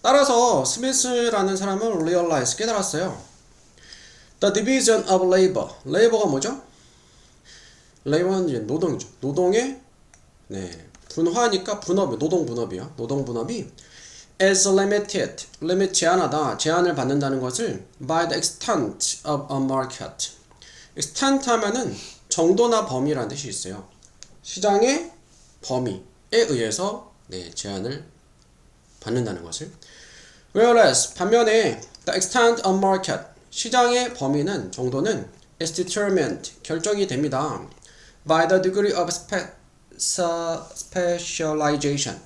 따라서 스미스라는 사람은 realize 깨달았어요. The division of labor. labor가 뭐죠? labor는 이제 노동이죠. 노동의 분화니까 분업, 노동 분업이요. 노동 분업이 is limited, limit 제한하다, 제한을 받는다는 것을 by the extent of a market. extent 하면은 정도나 범위라는 뜻이 있어요. 시장의 범위에 의해서 제한을 받는다는 것을. Whereas 반면에 the extent of market, 시장의 범위는 정도는 is determined, 결정이 됩니다. by the degree of specialization,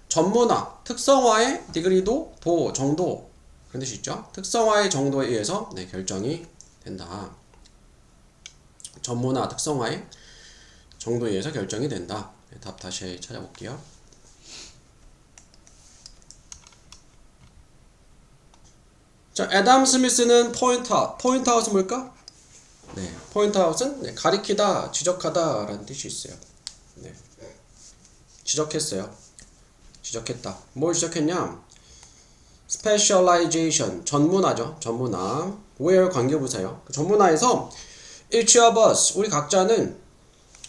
전문화, 특성화의 degree도 도, 정도 그런 뜻이 있죠. 특성화의 정도에 의해서 결정이 된다. 전문화, 특성화의 정도에 의해서 결정이 된다. 답 다시 찾아볼게요. 자, 애덤 스미스는 포인트아웃은 뭘까? 포인트아웃은 가리키다, 지적하다 라는 뜻이 있어요. 지적했다. 뭘 지적했냐? specialization, 전문화죠. 전문화. where 관계부사요. 전문화에서 each of us, 우리 각자는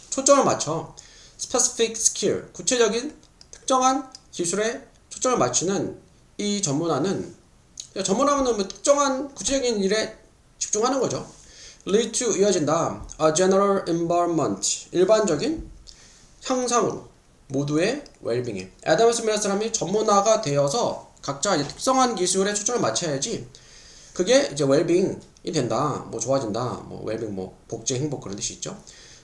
초점을 맞춰 specific skill, 구체적인 특정한 기술에 초점을 맞추는 이 전문화는, 전문화는 뭐 특정한 구체적인 일에 집중하는 거죠. lead to 이어진다. a general environment, 일반적인 향상으로 모두의 웰빙에. 애덤 스미스 사람이 전문화가 되어서 각자 이제 특성한 기술에 초점을 맞춰야지 그게 이제 웰빙이 된다. 뭐 좋아진다. 뭐 웰빙, 뭐 복지, 행복 그런 뜻이 있죠.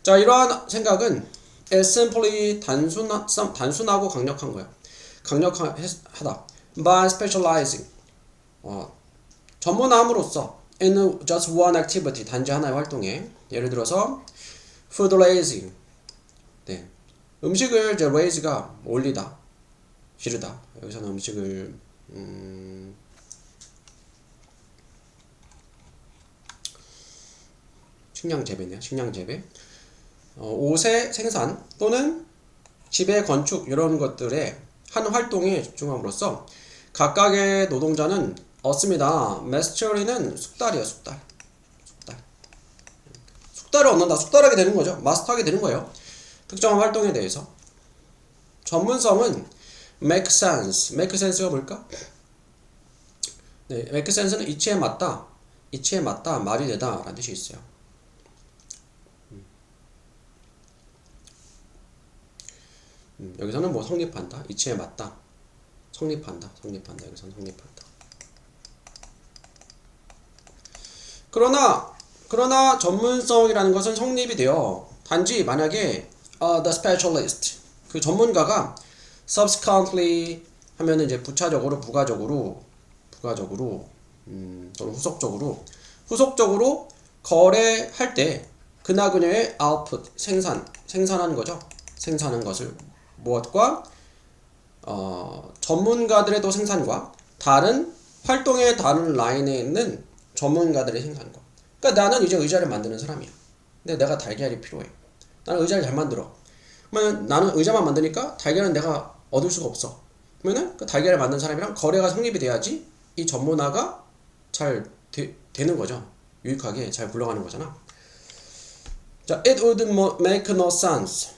자, 이러한 생각은 is simply 단순하고 강력한 거야. 강력하다. by specializing, 전문함으로써 in just one activity, 단지 하나의 활동에. 예를 들어서 food raising, 음식을 이제 raise가 올리다, 기르다. 여기서는 음식을 식량 재배네요. 식량 재배. 옷의 생산 또는 집의 건축 이런 것들의 한 활동에 집중함으로써 각각의 노동자는 얻습니다. mastery는 숙달이에요. 숙달을 얻는다. 숙달하게 되는 거죠. 마스터하게 되는 거예요. 특정한 활동에 대해서. 전문성은 make sense가 뭘까? make sense는 이치에 맞다, 말이 되다 라는 뜻이 있어요. 여기서는 뭐 성립한다, 이치에 맞다, 성립한다, 여기서는 성립한다. 그러나 전문성이라는 것은 성립이 되어 단지 만약에 the specialist, 그 전문가가 subsequently 하면은 이제 부차적으로, 부가적으로 또는 후속적으로 거래할 때 그나 그녀의 output, 생산하는 거죠. 생산한 것을 무엇과 전문가들의 또 생산과 다른 활동의 다른 라인에 있는 전문가들의 생산과. 그러니까 나는 이제 의자를 만드는 사람이야. 근데 내가 달걀이 필요해. 나는 의자를 잘 만들어. 그러면 나는 의자만 만드니까 달걀은 내가 얻을 수가 없어. 그러면은 그 달걀을 만든 사람이랑 거래가 성립이 돼야지 이 전문화가 잘 되는 거죠. 유익하게 잘 굴러가는 거잖아. 자, it would make no sense.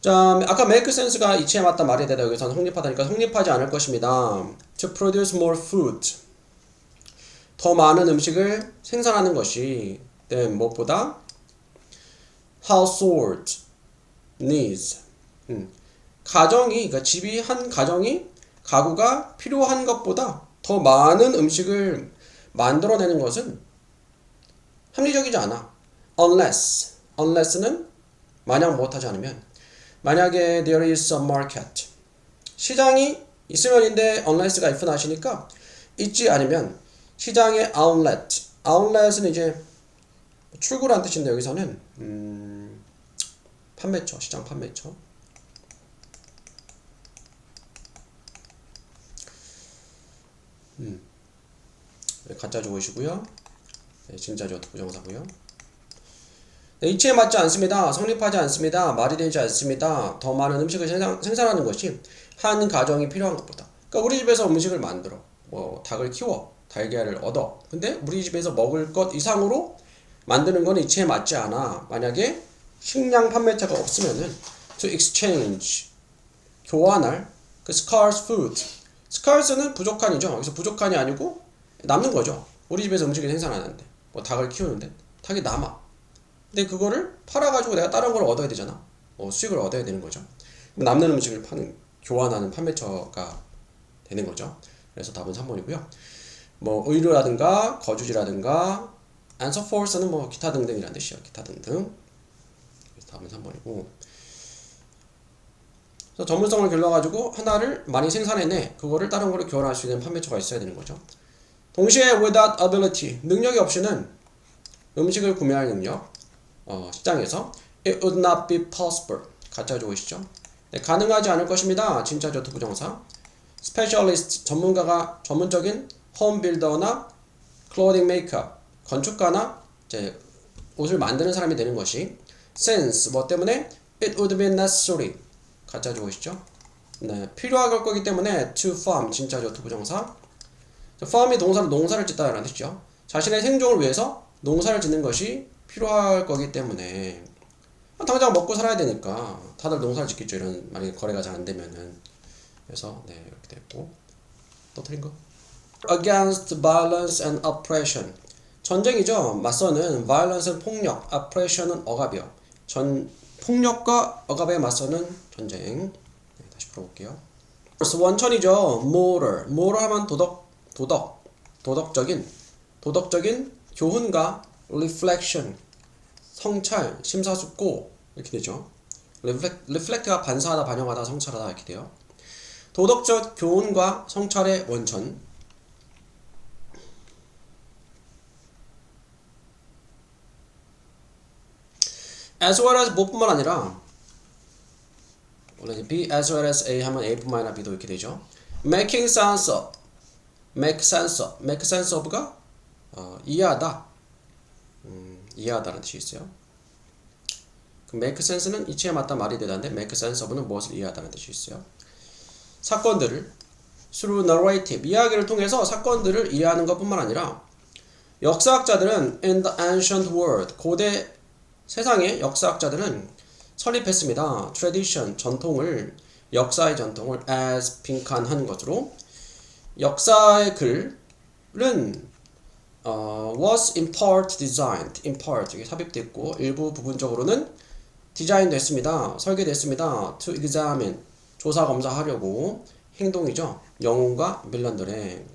자, 아까 make sense가 이치에 맞다, 말이 되다. 여기서는 성립하다니까 성립하지 않을 것입니다. To produce more food, 더 많은 음식을 생산하는 것이 무엇보다 household needs, 그러니까 한 가정이 가구가 필요한 것보다 더 많은 음식을 만들어내는 것은 합리적이지 않아. unless는 만약 무엇하지 않으면, 만약에 there is a market, 시장이 있으면인데 unless가 if 나시니까 있지 않으면 시장의 outlet은 이제 출구란 뜻인데 여기서는 판매처, 시장 판매처. 가짜 주어이시고요. 진짜 주어 부정사고요. 네, 이치에 맞지 않습니다. 성립하지 않습니다. 말이 되지 않습니다. 더 많은 음식을 생산하는 것이 한 가정이 필요한 것보다. 그러니까 우리 집에서 음식을 만들어. 뭐 닭을 키워. 달걀을 얻어. 근데 우리 집에서 먹을 것 이상으로 만드는 건 이치에 맞지 않아. 만약에 식량 판매처가 없으면은 to exchange 교환할 그 scarce food. scarce는 부족한이죠. 여기서 부족한이 아니고 남는 거죠. 우리 집에서 음식을 생산하는데 뭐 닭을 키우는데 닭이 남아. 근데 그거를 팔아가지고 내가 다른 걸 얻어야 되잖아. 수익을 얻어야 되는 거죠. 남는 음식을 파는 교환하는 판매처가 되는 거죠. 그래서 답은 3번이고요. 뭐 의료라든가 거주지라든가 and so forth는 뭐 기타 등등이란 뜻이에요. 기타 등등. 그래서 답은 3번이고. 그래서 전문성을 길러가지고 하나를 많이 생산해내. 그거를 다른 거를 교환할 수 있는 판매처가 있어야 되는 거죠. 동시에 without ability 능력이 없이는 음식을 구매할 능력 시장에서 it would not be possible 가짜 조이시죠. 네, 가능하지 않을 것입니다. 진짜죠. 부정사. specialist 전문가가 전문적인 홈 빌더나 clothing maker 건축가나 이제 옷을 만드는 사람이 되는 것이 since 뭐 때문에 it would be necessary 가짜 조이시죠. 네, 필요할 거기 때문에 to farm 진짜죠. 부정사. farm이 동사로 농사를 짓다라는 뜻이죠. 자신의 생존을 위해서 농사를 짓는 것이 필요할 거기 때문에 당장 먹고 살아야 되니까 다들 농사를 짓겠죠. 이런 만약에 거래가 잘 안 되면은. 그래서 네 이렇게 됐고 또 틀린 거. Against violence and oppression 전쟁이죠. 맞서는 violence는 폭력, oppression은 억압이요. 폭력과 억압에 맞서는 전쟁. 네, 다시 풀어볼게요. 원천이죠. moral 하면 도덕적인 교훈과 reflection 성찰, 심사숙고 이렇게 되죠. reflect가 반사하다, 반영하다, 성찰하다 이렇게 돼요. 도덕적 교훈과 성찰의 원천. as well as 뭐뿐만 아니라 원래 B as well as A 하면 A뿐만 아니라 B도 이렇게 되죠. making sense of make sense of가 이해하다 이해하다라는 뜻이 있어요. 그 make sense는 이치에 맞다 말이 되다는데 make sense of는 무엇을 이해하다는 뜻이 있어요. 사건들을 through narrative 이야기를 통해서 사건들을 이해하는 것뿐만 아니라 역사학자들은 in the ancient world 고대 세상의 역사학자들은 설립했습니다. tradition 전통을 역사의 전통을 as 빈칸한 것으로 역사의 글은 was in part designed, in part 이게 삽입됐고 일부 부분적으로는 디자인 됐습니다. 설계됐습니다. to examine 조사 검사하려고 행동이죠. 영웅과 빌런들의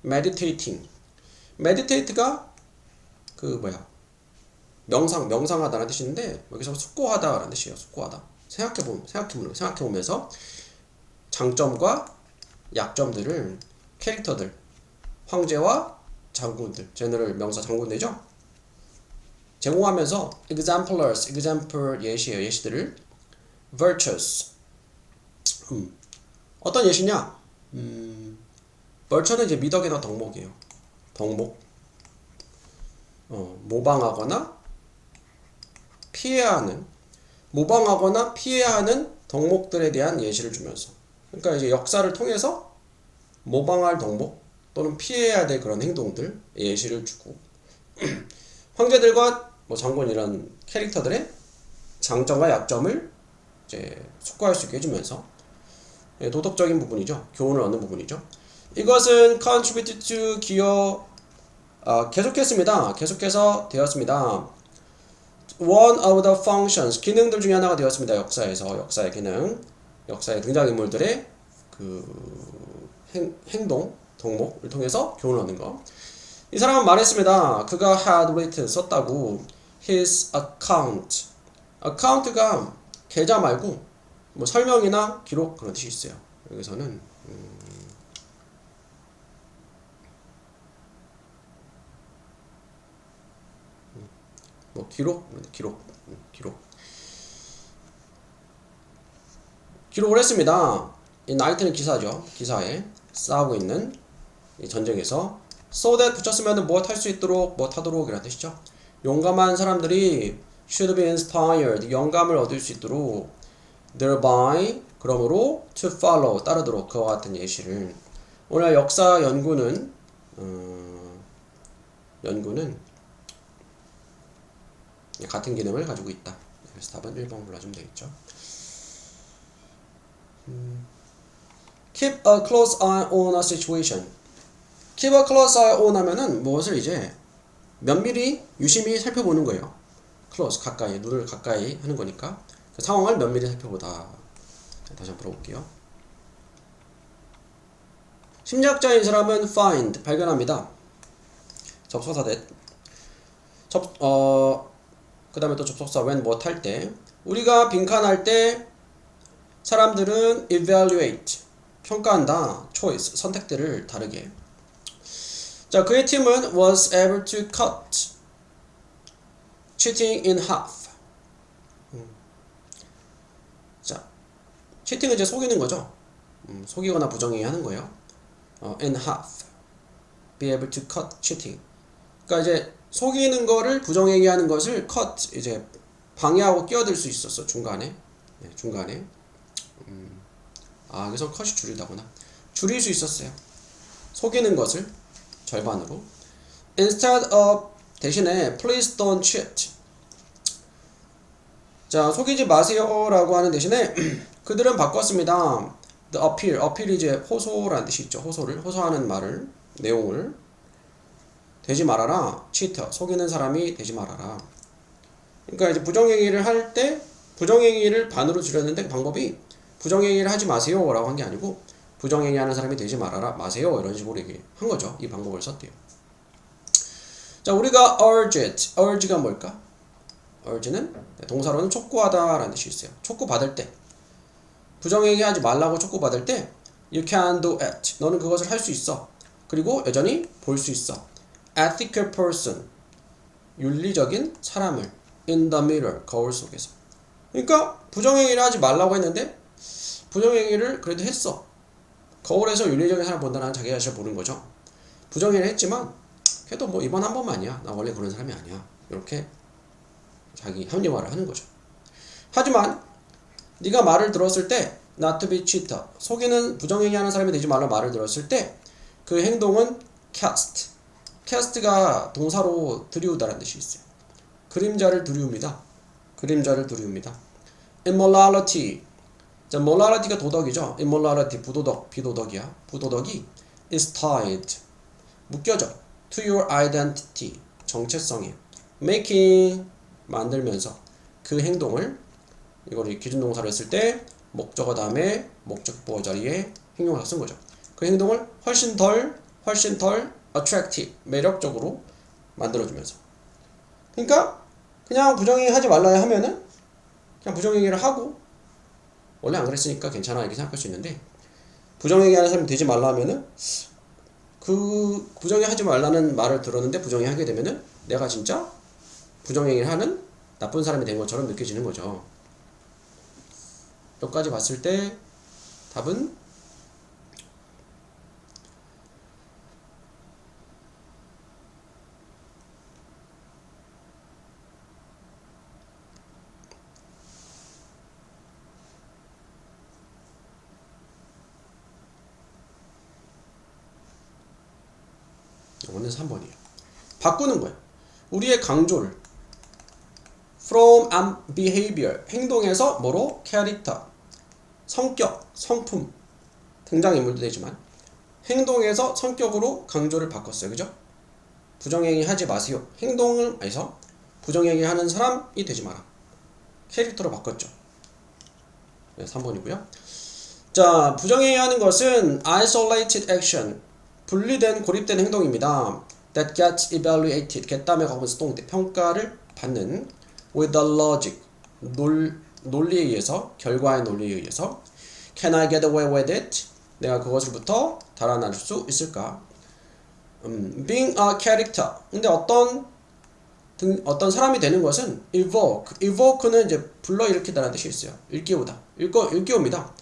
meditate가 명상하다는 뜻인데 여기서 숙고하다라는 뜻이에요. 숙고하다. 생각해보면서 장점과 약점들을 캐릭터들 황제와 장군들 제너럴 명사 장군되죠. 제공하면서 example 예시예요. 예시들을 virtuous 어떤 예시냐? virtue는 이제 미덕이나 덕목이에요. 덕목 모방하거나 피해야 하는 덕목들에 대한 예시를 주면서 그러니까 이제 역사를 통해서 모방할 덕목 또는 피해야 될 그런 행동들 예시를 주고 황제들과 뭐 장군 이런 캐릭터들의 장점과 약점을 이제 숙고할 수 있게 해주면서 도덕적인 부분이죠. 교훈을 얻는 부분이죠. 이것은 contribute to 계속해서 되었습니다. One of the functions 기능들 중에 하나가 되었습니다. 역사의 기능, 역사의 등장인물들의 그 행동, 덕목을 통해서 교훈을 얻는 거. 이 사람은 말했습니다. 그가 had written 썼다고 his account가 계좌 말고 뭐 설명이나 기록 그런 뜻이 있어요. 여기서는 뭐 기록을 했습니다. 이 나이트는 기사죠. 기사에 싸우고 있는 이 전쟁에서 so that 붙였으면 무엇 할 수 있도록 무엇 하도록 이라는 뜻이죠. 용감한 사람들이 should be inspired. 영감을 얻을 수 있도록 thereby 그러므로 to follow 따르도록 그와 같은 예시를. 오늘 역사 연구는 같은 기능을 가지고 있다. 그래서 답은 1번 골라주면 되겠죠. Keep a close eye on a situation. Keep a close eye on 하면은 무엇을 이제 면밀히 유심히 살펴보는 거예요. close 가까이, 눈을 가까이 하는 거니까 그 상황을 면밀히 살펴보다. 다시 한번 풀어볼게요. 심리학자인 사람은 find 발견합니다. 접속사 that 그 다음에 또 접속사 when what 할 때 우리가 빈칸할 때 사람들은 evaluate 평가한다. choice 선택들을 다르게. 자, 그의 팀은 was able to cut cheating in half. 자, cheating은 이제 속이는 거죠. 속이거나 부정행위 하는 거예요. in half. be able to cut cheating. 그러니까 이제 속이는 거를 부정행위 하는 것을 cut 이제 방해하고 끼어들 수 있었어. 중간에. 네, 중간에. 그래서 컷이 줄이다구나. 줄일 수 있었어요. 속이는 것을 절반으로. Instead of 대신에 please don't cheat. 자, 속이지 마세요 라고 하는 대신에 그들은 바꿨습니다. The appeal. appeal이 이제 호소라는 뜻이 있죠. 호소하는 말을, 내용을. 되지 말아라. cheater. 속이는 사람이 되지 말아라. 그러니까 이제 부정행위를 할 때 부정행위를 반으로 줄였는데 그 방법이 부정행위를 하지 마세요 라고 한 게 아니고 부정행위 하는 사람이 되지 말아라 마세요 이런 식으로 얘기한 거죠. 이 방법을 썼대요. 자, 우리가 urge it. urge가 뭘까? urge는 동사로는 촉구하다 라는 뜻이 있어요. 촉구받을 때 부정행위 하지 말라고 촉구받을 때 you can do it. 너는 그것을 할 수 있어. 그리고 여전히 볼 수 있어. ethical person. 윤리적인 사람을 in the mirror. 거울 속에서. 그러니까 부정행위를 하지 말라고 했는데 부정행위를 그래도 했어. 거울에서 윤리적인 사람 본다는 자기 자신을 보는 거죠. 부정행위를 했지만 그래도 뭐 이번 한 번만이야. 나 원래 그런 사람이 아니야. 이렇게 자기 합리화를 하는 거죠. 하지만 네가 말을 들었을 때 not to be cheater. 속이는 부정행위 하는 사람이 되지 말라 말을 들었을 때 그 행동은 cast. cast가 동사로 들이우다라는 뜻이 있어요. 그림자를 들이웁니다. 그림자를 들이웁니다. immorality. 자, morality가 도덕이죠. immorality 부도덕, 비도덕이야. 부도덕이 is tied 묶여져 to your identity 정체성에 making 만들면서 그 행동을 이걸 기준동사로 했을 때 목적어 다음에 목적보호 자리에 행동을 쓴 거죠. 그 행동을 훨씬 덜 attractive 매력적으로 만들어주면서. 그러니까 그냥 부정행위 하지 말라 하면은 그냥 부정행위를 하고 원래 안 그랬으니까 괜찮아 이렇게 생각할 수 있는데 부정행위 하는 사람이 되지 말라 하면은 그 부정행위 하지 말라는 말을 들었는데 부정행위 하게 되면은 내가 진짜 부정행위를 하는 나쁜 사람이 된 것처럼 느껴지는 거죠. 여기까지 봤을 때 답은 이거는 3번이에요. 바꾸는 거예요. 우리의 강조를 from behavior 행동에서 뭐로 character 성격, 성품 등장인물도 되지만 행동에서 성격으로 강조를 바꿨어요. 그죠? 부정행위 하지 마세요. 행동을 해서 부정행위 하는 사람이 되지 마라. 캐릭터로 바꿨죠. 네, 3번이고요. 자, 부정행위 하는 것은 isolated action 분리된 고립된 행동입니다. That gets evaluated get 다음에 가면서 똥대 평가를 받는 with the logic 논리에 의해서 결과의 논리에 의해서 can I get away with it? 내가 그것으로부터 달아날 수 있을까? being a character 근데 어떤 사람이 되는 것은 evoke는 이제 불러일으키다라는 뜻이 있어요. 일깨우다 일깨웁니다.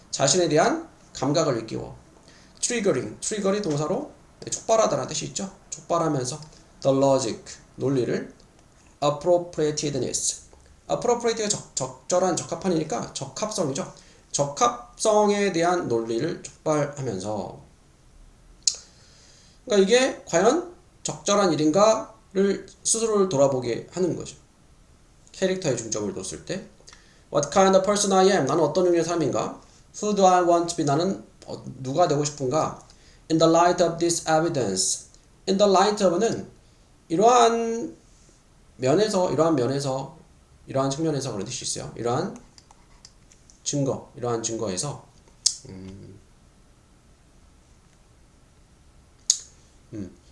자신에 대한 감각을 일깨워. trigger이 동사로 촉발하다라는 뜻이 있죠. 촉발하면서 the logic 논리를 appropriatedness appropriate가 적절한, 적합한이니까 적합성이죠. 적합성에 대한 논리를 촉발하면서, 그러니까 이게 과연 적절한 일인가를 스스로를 돌아보게 하는 거죠. 캐릭터에 중점을 뒀을 때 What kind of person I am? 나는 어떤 종류의 사람인가? Who do I want to be? 나는 누가 되고 싶은가? In the light of this evidence. In the light of는 이러한 면에서, 이러한 측면에서 그런 뜻이 있어요. 이러한 증거에서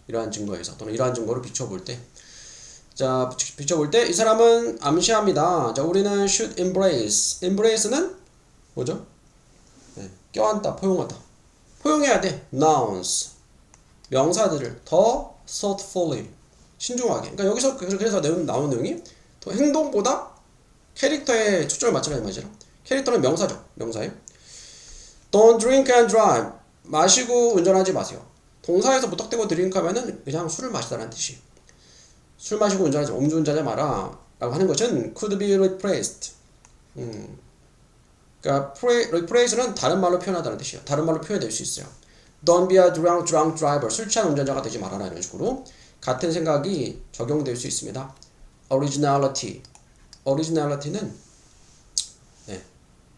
이러한 증거에서 또는 이러한 증거를 비춰볼 때, 자, 비춰볼 때 이 사람은 암시합니다. 자, 우리는 should embrace. embrace는 뭐죠? 네, 껴안다, 포용하다. 포용해야 돼. nouns. 명사들을 더 thoughtfully. 신중하게. 그러니까 여기서 그래서 나온 내용이 더 행동보다 캐릭터에 초점을 맞추라는 말이죠. 캐릭터는 명사죠. 명사예요. Don't drink and drive. 마시고 운전하지 마세요. 동사에서 무턱대고 드링크 하면은 그냥 술을 마시다라는 뜻이. 술 마시고 운전하지, 음주운전하지 마라 라고 하는 것은 could be replaced. 그러니까 replace는 다른 말로 표현하다는 뜻이에요. 다른 말로 표현될 수 있어요. Don't be a drunk driver. 술 취한 운전자가 되지 말아라 이런 식으로 같은 생각이 적용될 수 있습니다. Originality. Originality는 네,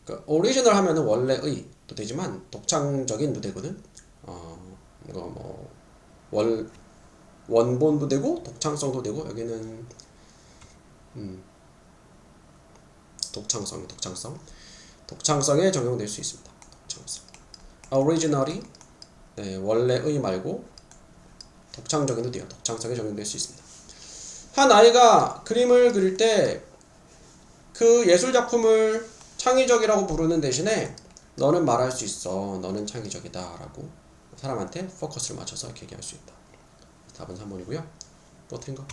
그러니까 original 하면은 원래의도 되지만 독창적인도 되거든. 원본도 되고 독창성도 되고, 여기는 독창성에 적용될 수 있습니다. 독창성. Originally 네, 원래의 말고 독창적인도 돼요. 독창성에 적용될 수 있습니다. 한 아이가 그림을 그릴 때 그 예술 작품을 창의적이라고 부르는 대신에 너는 말할 수 있어. 너는 창의적이다 라고 사람한테 포커스를 맞춰서 이렇게 얘기할 수 있다. 답은 3번이고요. 또 틀린 거.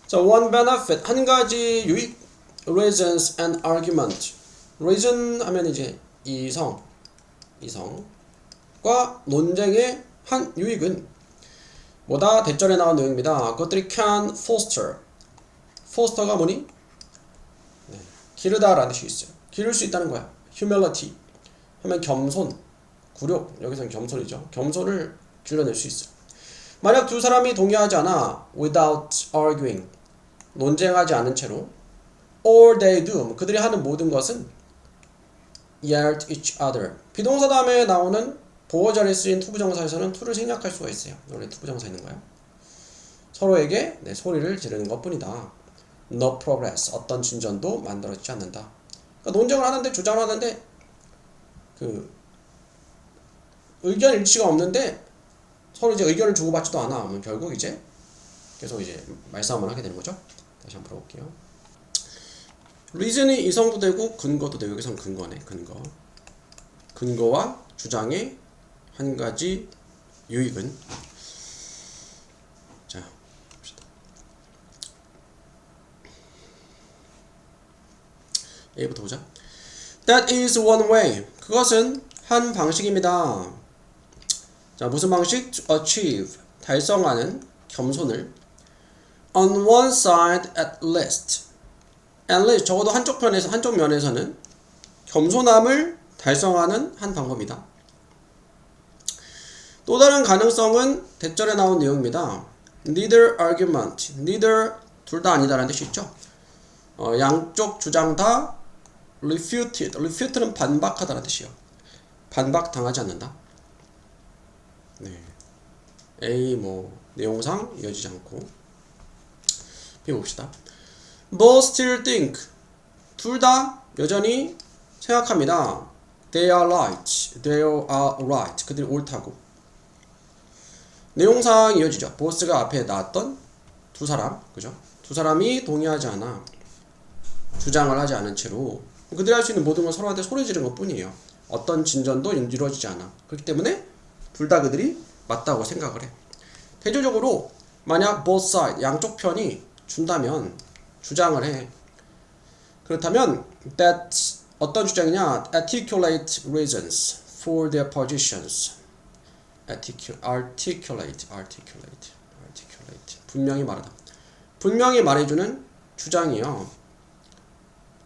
자, one benefit. 한 가지 유익. reasons and argument. reason 하면 이제 이성과 논쟁의 한 유익은 뭐다? 대절에 나온 내용입니다. 그것들이 can foster. foster가 뭐니? 네, 기르다 라는 뜻이 있어요. 기를 수 있다는 거야. humility 하면 겸손, 굴욕. 여기서는 겸손이죠. 겸손을 길러낼 수 있어요. 만약 두 사람이 동의하지 않아 without arguing, 논쟁하지 않은 채로 all they do, 그들이 하는 모든 것은 yell at each other. 비동사 다음에 나오는 보어절에 쓰인 투부정사에서는 to를 생략할 수가 있어요. 원래 투부정사 있는 거야. 서로에게 소리를 지르는 것뿐이다. No progress. 어떤 진전도 만들어지지 않는다. 그러니까 논쟁을 하는데, 주장을 하는데 그 의견 일치가 없는데 서로 이제 의견을 주고받지도 않아. 그러면 결국 이제 계속 이제 말싸움을 하게 되는 거죠. 다시 한번 풀어볼게요. reason이 이성도 되고 근거도 되고, 여기서는 근거네. 근거와 주장의 한 가지 유익은, 자 봅시다. A부터 보자. That is one way. 그것은 한 방식입니다. 자, 무슨 방식? To achieve. 달성하는 겸손을. On one side at least. At least 적어도 한쪽 면에서는 겸손함을 달성하는 한 방법이다. 또 다른 가능성은 대절에 나온 내용입니다. Neither argument. Neither 둘 다 아니다라는 뜻이 있죠. 양쪽 주장 다 refuted. refute는 반박하다라는 뜻이요. 반박당하지 않는다. 네. A 내용상 이어지지 않고. B 봅시다. Both still think. 둘 다 여전히 생각합니다. They are right. They are right. 그들이 옳다고. 내용상 이어지죠. 보스가 앞에 나왔던 두 사람, 그죠? 두 사람이 동의하지 않아 주장을 하지 않은 채로 그들이 할 수 있는 모든 건 서로한테 소리 지르는 것 뿐이에요. 어떤 진전도 이루어지지 않아. 그렇기 때문에 둘 다 그들이 맞다고 생각을 해. 대조적으로 만약 both side, 양쪽 편이 준다면 주장을 해. 그렇다면 that 어떤 주장이냐? articulate reasons for their positions. articulate. 분명히 말하다. 분명히 말해주는 주장이요.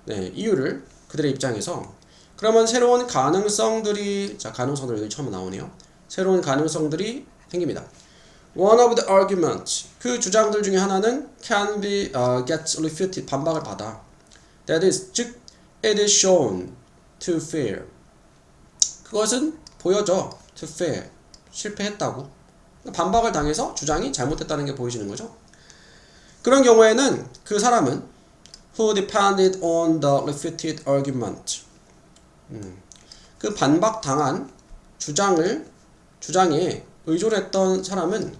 네, 이유를 그들의 입장에서 그러면 새로운 가능성들이 가능성들이 처음 나오네요. 새로운 가능성들이 생깁니다. One of the arguments 그 주장들 중에 하나는 can be gets refuted 반박을 받아. That is 즉 it is shown to fail 그것은 보여져 to fail 실패했다고 반박을 당해서 주장이 잘못됐다는 게 보여지는 거죠. 그런 경우에는 그 사람은 who depended on the refuted argument 그 반박당한 주장에 의존을 했던 사람은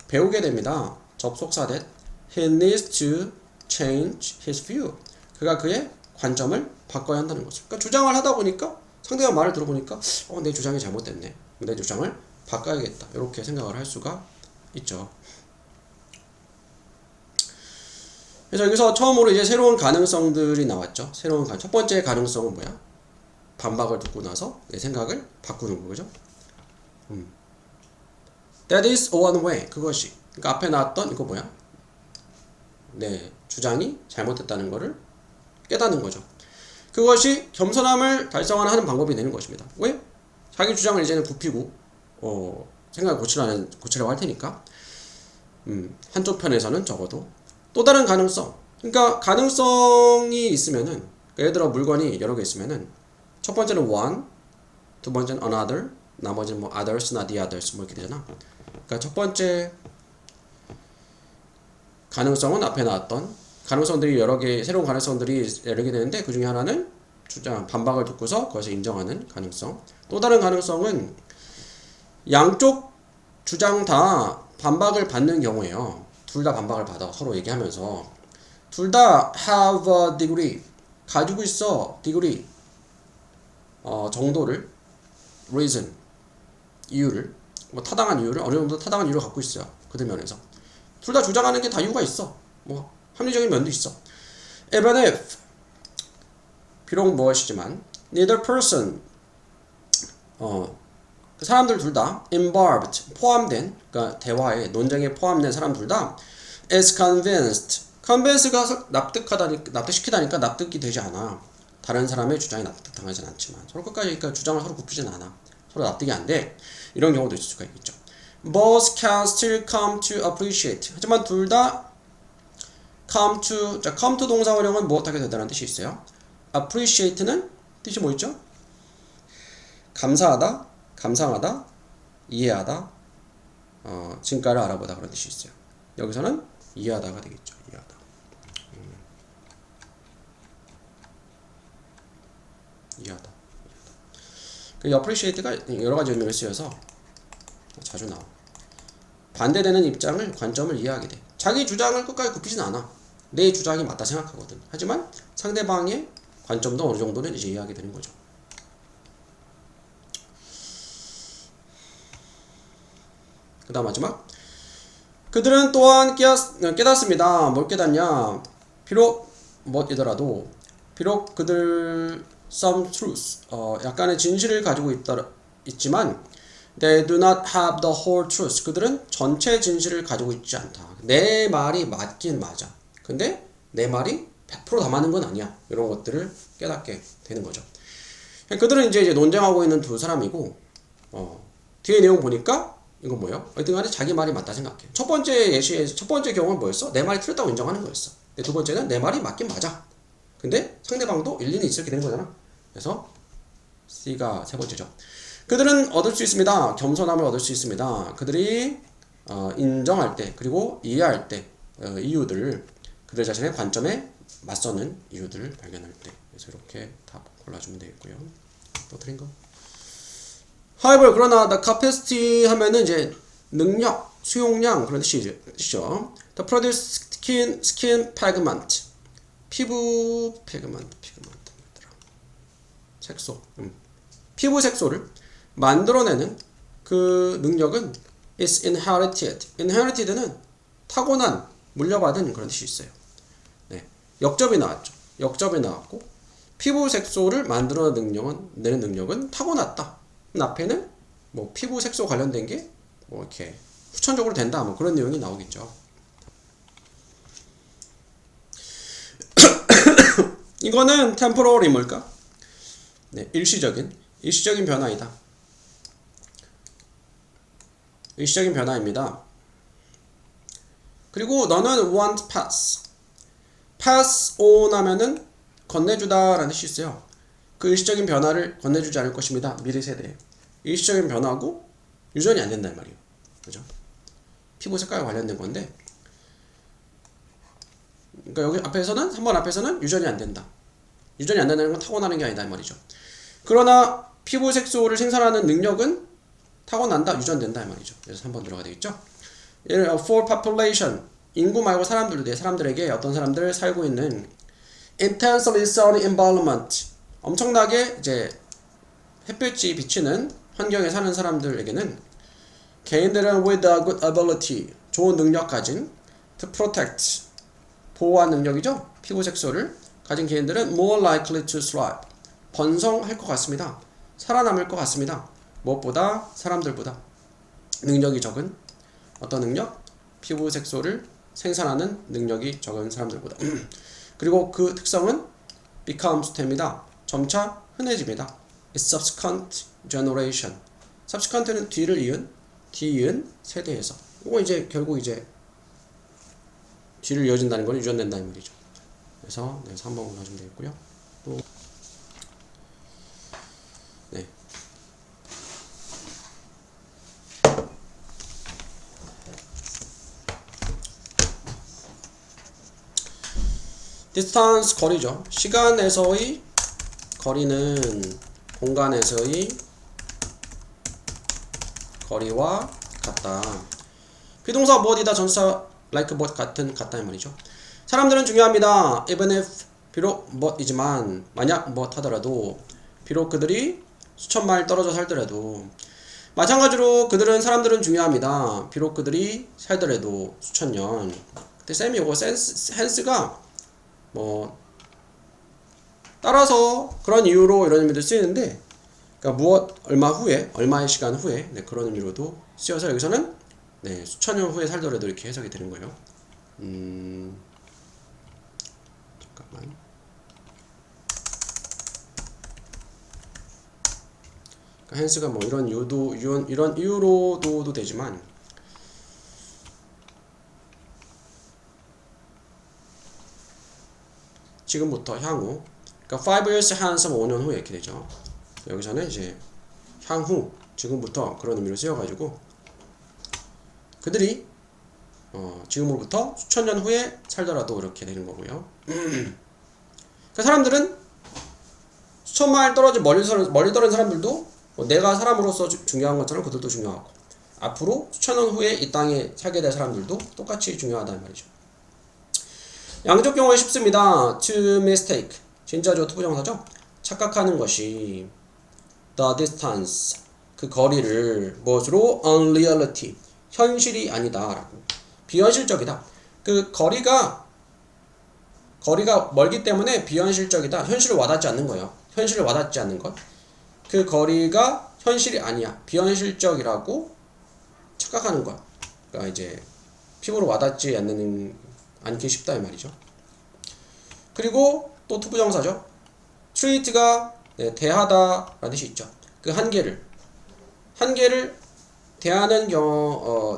배우게 됩니다. 접속사 that he needs to change his view 그가 그의 관점을 바꿔야 한다는 거죠. 그러니까 주장을 하다 보니까 상대가 말을 들어보니까 내 주장이 잘못됐네. 내 주장을 바꿔야겠다. 이렇게 생각을 할 수가 있죠. 그래서 여기서 처음으로 이제 새로운 가능성들이 나왔죠. 첫 번째 가능성은 뭐야? 반박을 듣고 나서 내 생각을 바꾸는 거죠. That is one way. 그것이. 그러니까 앞에 나왔던 이거 뭐야? 내 주장이 잘못됐다는 것을 깨닫는 거죠. 그것이 겸손함을 달성하는 방법이 되는 것입니다. 왜? 자기 주장을 이제는 굽히고 생각을 고치라고 할 테니까 한쪽 편에서는 적어도 또 다른 가능성 그러니까 가능성이 있으면은 예를 들어 물건이 여러 개 있으면은 첫 번째는 one 두 번째는 another 나머지는 뭐 others나 the others 뭐 이렇게 되잖아. 그러니까 첫 번째 가능성은 앞에 나왔던 가능성들이 여러 개 새로운 가능성들이 여러 개 되는데 그 중에 하나는 주장 반박을 듣고서 그것을 인정하는 가능성. 또 다른 가능성은 양쪽 주장 다 반박을 받는 경우에요. 둘 다 반박을 받아 서로 얘기하면서 둘 다 have a degree 가지고 있어 degree 정도를 reason 이유를 뭐 타당한 이유를 어느 정도 타당한 이유를 갖고 있어요. 그들 면에서 둘 다 주장하는 게 다 이유가 있어. 뭐 합리적인 면도 있어. Even if 비록 무엇이지만 neither person 그 사람들 둘 다 involved 포함된 그러니까 대화에 논쟁에 포함된 사람 둘 다 is convince가 납득시키다니까 납득이 되지 않아. 다른 사람의 주장이 납득당하진 않지만 서로 끝까지 그러니까 주장을 서로 굽히진 않아. 서로 납득이 안 돼. 이런 경우도 있을 수가 있겠죠. Both can still come to appreciate. 하지만 둘 다 come to 동사 활용은 무엇하게 되다는 뜻이 있어요. appreciate는 뜻이 뭐 있죠? 감사하다, 감상하다, 이해하다, 진가를 알아보다 그런 뜻이 있어요. 여기서는 이해하다가 되겠죠. 이해하다. 이해하다. 그 appreciate가 여러 가지 의미로 쓰여서 자주 나와. 반대되는 입장을 관점을 이해하게 돼. 자기 주장을 끝까지 굽히진 않아. 내 주장이 맞다 생각하거든. 하지만 상대방의 관점도 어느 정도는 이제 이해하게 되는 거죠. 그 다음 마지막 그들은 또한 깨닫습니다. 뭘 깨닫냐 비록 뭐이더라도 비록 그들 some truth 약간의 진실을 가지고 있지만 they do not have the whole truth 그들은 전체 진실을 가지고 있지 않다. 내 말이 맞긴 맞아. 근데 내 말이 100% 다 맞는 건 아니야. 이런 것들을 깨닫게 되는 거죠. 그들은 이제 논쟁하고 있는 두 사람이고 뒤에 내용 보니까 이건 뭐예요? 어쨌든 간에 자기 말이 맞다 생각해. 첫 번째 경우는 뭐였어? 내 말이 틀렸다고 인정하는 거였어. 두 번째는 내 말이 맞긴 맞아. 근데 상대방도 일리는 있게 된 거잖아. 그래서 C가 세 번째죠. 그들은 얻을 수 있습니다. 겸손함을 얻을 수 있습니다. 그들이 인정할 때 그리고 이해할 때 이유들을 그들 자신의 관점에 맞서는 이유들을 발견할 때 그래서 이렇게 다 골라주면 되겠고요. 또 틀린 거? However, 그러나 the capacity 하면은 이제 능력, 수용량 그런 뜻이죠. The produce skin pigment 피부 피그먼트 색소 피부 색소를 만들어내는 그 능력은 is inherited. inherited는 타고난 물려받은 그런 뜻이 있어요. 네, 역접이 나왔죠. 역접이 나왔고 피부 색소를 만들어내는 능력은 타고났다. 앞에는 뭐 피부 색소 관련된 게 뭐 이렇게 후천적으로 된다 뭐 그런 내용이 나오겠죠. 이거는 temporary 뭘까? 네, 일시적인 변화이다. 일시적인 변화입니다. 그리고 너는 won't pass on 하면은 건네주다 라는 뜻이 있어요. 그 일시적인 변화를 건네주지 않을 것입니다. 미래 세대에. 일시적인 변화고 유전이 안 된다는 말이에요. 그죠? 피부 색깔과 관련된 건데, 그러니까 여기 앞에서는 3번 앞에서는 유전이 안 된다. 유전이 안 된다는 건 타고나는 게 아니다 이 말이죠. 그러나 피부 색소를 생산하는 능력은 타고난다, 유전된다 이 말이죠. 그래서 3번 들어가 되겠죠. For population, 인구 말고 사람들에게 어떤 사람들 살고 있는 intensely sunny environment, 엄청나게 이제 햇볕이 비치는 환경에 사는 사람들에게는 개인들은 with a good ability, 좋은 능력 가진 to protect, 보호한 능력이죠. 피부 색소를 가진 개인들은 more likely to thrive, 번성할 것 같습니다. 살아남을 것 같습니다. 무엇보다 사람들보다 능력이 적은 어떤 능력? 피부 색소를 생산하는 능력이 적은 사람들보다. 그리고 그 특성은 becomes 됩니다. 점차 흔해집니다. It's subsequent generation. subsequent는 뒤를 이은 세대에서. 이거 이제 결국 이제 뒤를 이어진다는 건 유전된다는 말이죠. 그래서 네, 3번 가시면 되겠고요. 또 네. distance 거리죠. 시간에서의 거리는 공간에서의 거리와 같다. 비동사 무엇이다 전치사 like 무엇 같다 이 말이죠. 사람들은 중요합니다. even if 비록 무엇이지만 만약 무엇 하더라도 비록 그들이 수천 마일 떨어져 살더라도 마찬가지로 사람들은 중요합니다. 비록 그들이 살더라도 수천 년. 근데 쌤이 이거 hence가 뭐 따라서 그런 이유로 이런 의미도 쓰이는데, 그러니까 무엇 얼마 후에 얼마의 시간 후에 네, 그런 의미로도 쓰여서 여기서는 네, 수천 년 후에 살더라도 이렇게 해석이 되는 거예요. 잠깐만. 그러니까 hence가 뭐 이런 이유로도 되지만 지금부터 향후, 그러니까 5 years hence 5년 후에 이렇게 되죠. 여기서는 이제 향후, 지금부터 그런 의미로 쓰여가지고 그들이 지금으로부터 수천 년 후에 살더라도 이렇게 되는 거고요. 그러니까 사람들은 수천 마일 떨어진 멀리 떨어진 사람들도 내가 사람으로서 중요한 것처럼 그들도 중요하고 앞으로 수천 년 후에 이 땅에 살게 될 사람들도 똑같이 중요하다는 말이죠. 양적 경우에 쉽습니다. to mistake, 진짜죠. 투부정사죠. 착각하는 것이 the distance, 그 거리를 무엇으로 unreality, 현실이 아니다 라고, 비현실적이다. 그 거리가 멀기 때문에 비현실적이다. 현실을 와닿지 않는 거예요. 현실을 와닿지 않는 것. 그 거리가 현실이 아니야. 비현실적이라고 착각하는 거야. 그러니까 이제 피부로 와닿지 않기 쉽다 이 말이죠. 그리고 또 투부정사죠. treat가 네, 대하다 라는 뜻이 있죠. 그 한계를 대하는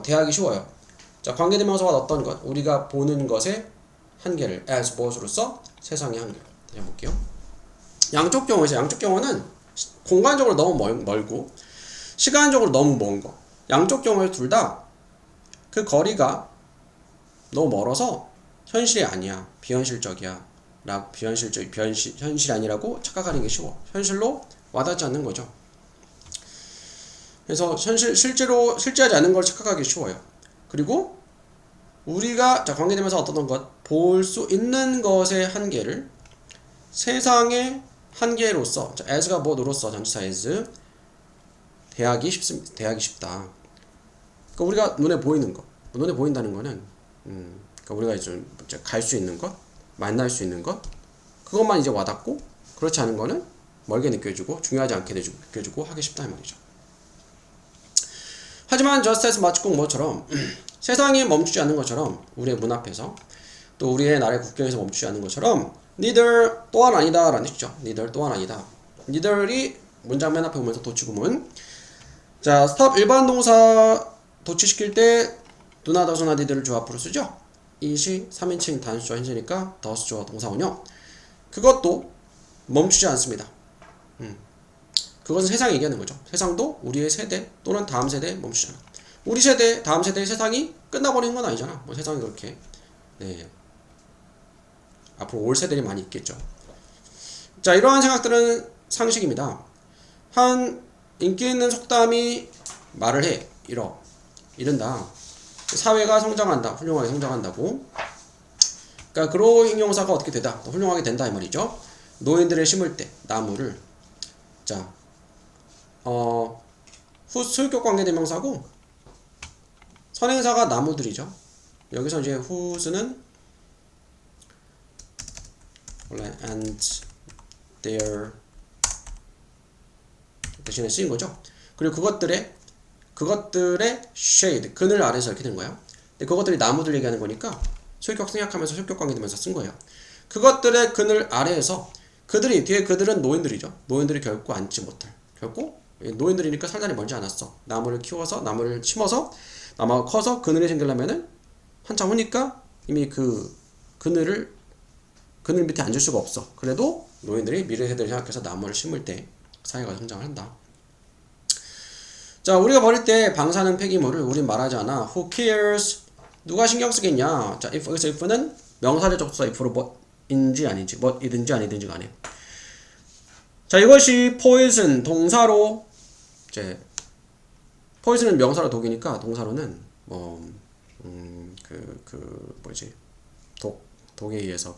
대하기 쉬워요. 자, 관계대명사가 어떤 것, 우리가 보는 것의 한계를 as 무엇으로써 세상의 한계를 해볼게요. 양쪽 경우는 공간적으로 너무 멀고 시간적으로 너무 먼 거. 양쪽 경우에 둘 다 그 거리가 너무 멀어서 현실이 아니야, 비현실적이야, 현실이 아니라고 착각하는 게 쉬워. 현실로 와닿지 않는 거죠. 그래서 실제하지 않은 걸 착각하기 쉬워요. 그리고 우리가 관계되면서 어떤 것, 볼 수 있는 것의 한계를 세상의 한계로서, as가 뭐로서 전치사 as 대하기 쉽다. 그러니까 우리가 눈에 보인다는 거는 그러니까 우리가 좀 갈 수 있는 것, 만날 수 있는 것, 그것만 이제 와닿고 그렇지 않은 거는 멀게 느껴지고 중요하지 않게 느껴지고 하기 쉽다 이 말이죠. 하지만 just as 마치 꼭 뭐처럼 세상이 멈추지 않는 것처럼, 우리의 문 앞에서 또 우리의 나라의 국경에서 멈추지 않는 것처럼 neither 또한 아니다 라는 뜻이죠. neither 또한 아니다. neither이 문장 맨 앞에 오면서 도치구문. 자, stop 일반 동사 도치시킬 때 do나 does나 neither를 주 앞으로 쓰죠. 이시 3인칭 단수조 현재니까 does죠 동사원형. 그것도 멈추지 않습니다. 그것은 세상이 얘기하는 거죠. 세상도 우리의 세대 또는 다음 세대에 멈추지 않아. 우리 세대, 다음 세대의 세상이 끝나버리는 건 아니잖아. 뭐 세상이 그렇게 앞으로 올 세대들이 많이 있겠죠. 자, 이러한 생각들은 상식입니다. 한 인기 있는 속담이 말을 해. 이른다. 사회가 성장한다. 훌륭하게 성장한다고. 그러니까 그로 형용사가 어떻게 되다. 훌륭하게 된다 이 말이죠. 노인들의 심을 때 나무를. 자, 소유격 관계대명사고 선행사가 나무들이죠. 여기서 이제 whose는 and their 대신에 쓰인 거죠. 그리고 그것들의 shade, 그늘 아래서 이렇게 된 거예요. 근데 그것들이 나무들 얘기하는 거니까 소유격 생략하면서 소유격 관계되면서 쓴 거예요. 그것들의 그늘 아래에서 뒤에 그들은 노인들이죠. 노인들이 결코 앉지 못할. 결코 노인들이니까 살다리 멀지 않았어. 나무를 키워서 나무를 심어서 나무가 커서 그늘이 생기려면은 한참 후니까 이미 그 그늘 밑에 앉을 수가 없어. 그래도 노인들이 미래 세대를 생각해서 나무를 심을 때 사회가 성장을 한다. 자, 우리가 버릴 때 방사능 폐기물을 우린 말하지 않아. Who cares? 누가 신경 쓰겠냐? 자, 여기서 if는 명사절 접속사 if로 뭐인지 아닌지, 뭐이든지 아니든지 간에. 자, 이것이 poison 동사로 이제 poison은 명사로 독이니까 동사로는 뭐지? 독에 의해서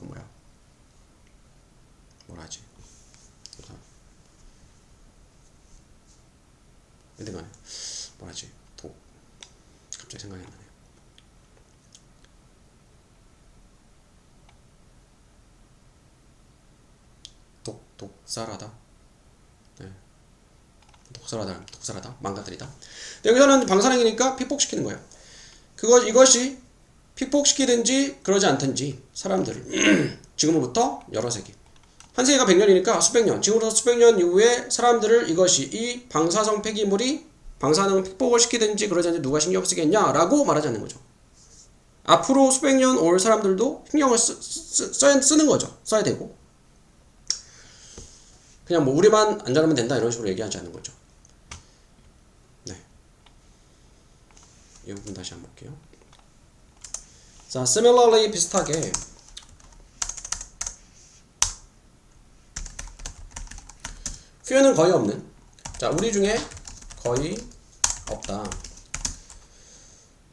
뭐라지? 이든 간에 뭐라지? 갑자기 생각이 안 나네요. 독살하다. 네. 독살하다. 망가뜨리다. 여기서는 방사능이니까 피폭시키는 거예요. 이것이 피폭시키든지 그러지 않든지 사람들을 지금부터 여러 세기. 한 세기가 100년이니까 수백 년. 지금부터 수백 년 이후에 사람들을 이 방사성 폐기물이 방사능 피폭을 시키든지 그러지 않든지 누가 신경 쓰겠냐라고 말하지 않는 거죠. 앞으로 수백 년 올 사람들도 신경을 쓰는 거죠. 써야 되고. 그냥 뭐 우리만 안전하면 된다 이런 식으로 얘기하지 않는 거죠. 네. 이 부분 다시 한번 볼게요. 자, similarly 비슷하게 few는 거의 없는. 자, 우리 중에 거의 없다.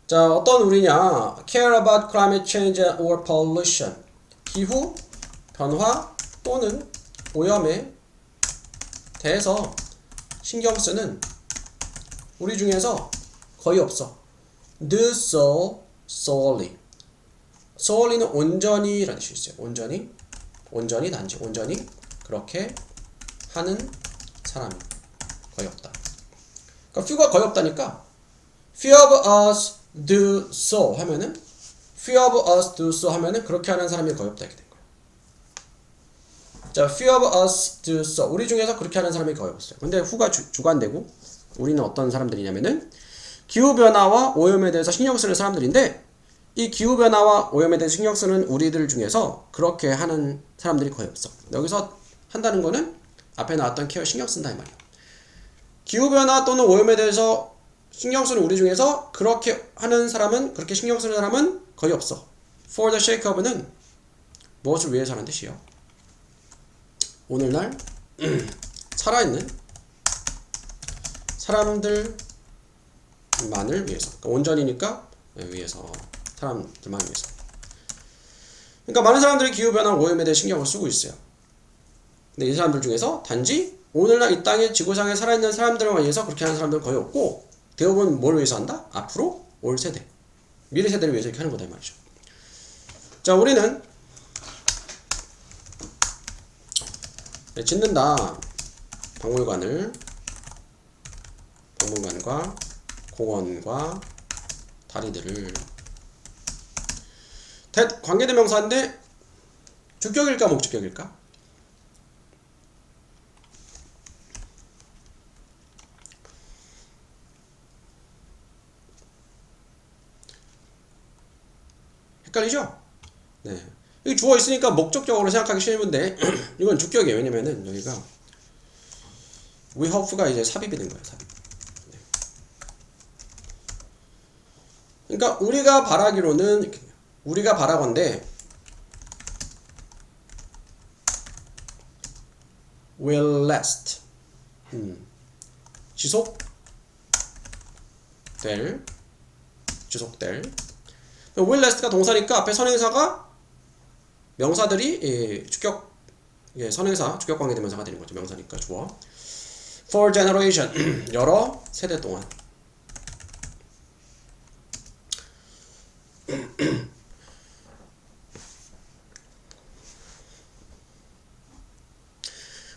자, 어떤 우리냐? care about climate change or pollution. 기후 변화 또는 오염에 대해서 신경 쓰는 우리 중에서 거의 없어. do so solely. solely는 온전히 라는 뜻이 있어요. 온전히 단지 온전히 그렇게 하는 사람이 거의 없다. 그러니까 few가 거의 없다니까 few of us do so 하면은 few of us do so 하면은 그렇게 하는 사람이 거의 없다 이렇게 된 거예요. 자, few of us do so. 우리 중에서 그렇게 하는 사람이 거의 없어요. 근데 who가 주관되고 우리는 어떤 사람들이냐면은 기후변화와 오염에 대해서 신경 쓰는 사람들인데 이 기후변화와 오염에 대해서 신경 쓰는 우리들 중에서 그렇게 하는 사람들이 거의 없어. 여기서 한다는 거는 앞에 나왔던 케어 신경 쓴다 이 말이야. 기후변화 또는 오염에 대해서 신경 쓰는 우리 중에서 그렇게 하는 사람은 그렇게 신경 쓰는 사람은 거의 없어. For the sake of는 무엇을 위해서라는 뜻이에요. 오늘날 살아있는 사람들만을 위해서. 그러니까 온전이니까 위해서. 사람들만 위해서. 그러니까 많은 사람들이 기후변화 오염에 대해 신경을 쓰고 있어요. 근데 이 사람들 중에서 단지 오늘날 이 땅에 지구상에 살아있는 사람들을 위해서 그렇게 하는 사람들은 거의 없고 대부분 뭘 위해서 한다? 앞으로 올 세대, 미래 세대를 위해서 이렇게 하는 거다 이 말이죠. 자, 우리는 짓는다. 박물관과 공원과 다리들을 관계대명사인데 주격일까 목적격일까? 헷갈리죠? 네. 여기 주어 있으니까 목적격으로 생각하기 쉬운데 이건 주격이에요. 왜냐면은 여기가 we hope가 이제 삽입이 된 거예요. 삽입. 네. 그러니까 우리가 바라기로는 우리가 바라건대 will last 지속될 will last가 동사니까 앞에 선행사가 명사들이 주격 선행사 주격 관계대명사가 되는 거죠. 명사니까 주어 for generation 여러 세대 동안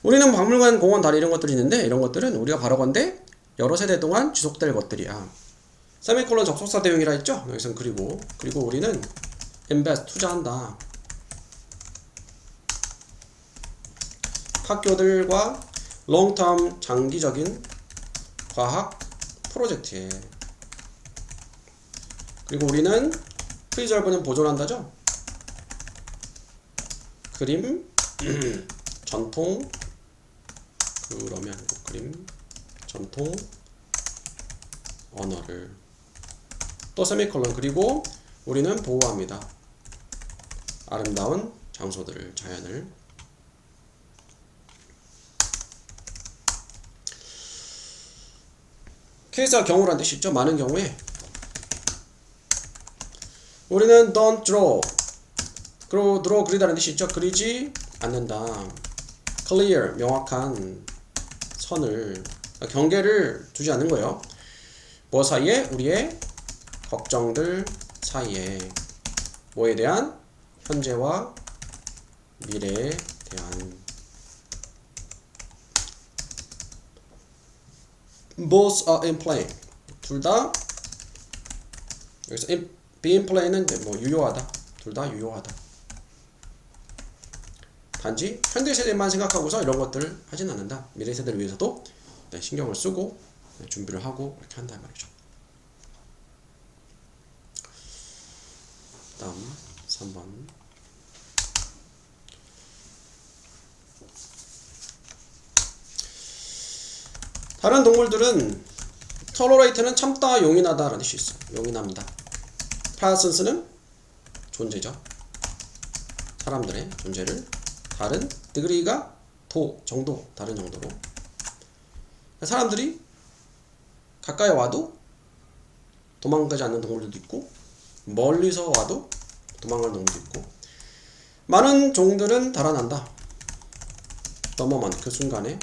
우리는 박물관, 공원, 다리 이런 것들이 있는데 이런 것들은 우리가 바라건대 여러 세대 동안 지속될 것들이야. 세미콜론 접속사 대용이라 했죠? 여기선 그리고 우리는 invest 투자한다. 학교들과 롱텀 장기적인 과학 프로젝트에 그리고 우리는 preserve는 보존한다죠? 그림 전통 그러면 그림 전통 언어를 또 세미콜론 그리고 우리는 보호합니다. 아름다운 장소들을 자연을 케이스가 경우란 뜻이 있죠. 많은 경우에 우리는 don't draw 그리고 draw 그리다는 뜻이 있죠. 그리지 않는다. clear 명확한 선을 경계를 두지 않는 거예요. 뭐 사이에? 우리의 걱정들 사이에 뭐에 대한? 현재와 미래에 대한 both are in play 둘 다 여기서 be in play는 뭐 유효하다 둘 다 유효하다 단지 현대 세대만 생각하고서 이런 것들을 하진 않는다. 미래 세대를 위해서도 신경을 쓰고 준비를 하고 이렇게 한다 말이죠. 다음 3번 다른 동물들은 tolerate는 참다 용인하다 라는 뜻이 있어요. 용인합니다. presence는 존재죠. 사람들의 존재를 다른 degree가 정도 다른 정도로 사람들이 가까이 와도 도망가지 않는 동물들도 있고 멀리서 와도 도망가는 동물도 있고 많은 종들은 달아난다. 넘어만 그 순간에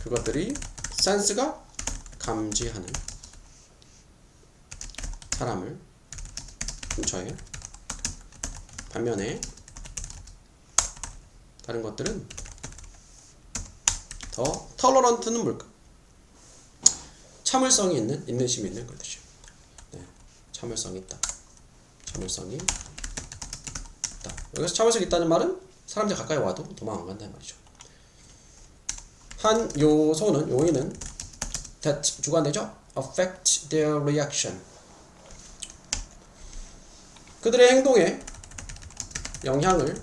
그것들이 센스가 감지하는 사람을 근처에 반면에 다른 것들은 더 tolerant는 뭘까? 참을성이 있는 인내심이 있는 것이죠. 네, 참을성이 있다. 참을성이 있다. 여기서 참을성이 있다는 말은 사람들이 가까이 와도 도망 안 간다는 말이죠. 한 요인은 that 주관되죠. affect their reaction 그들의 행동에 영향을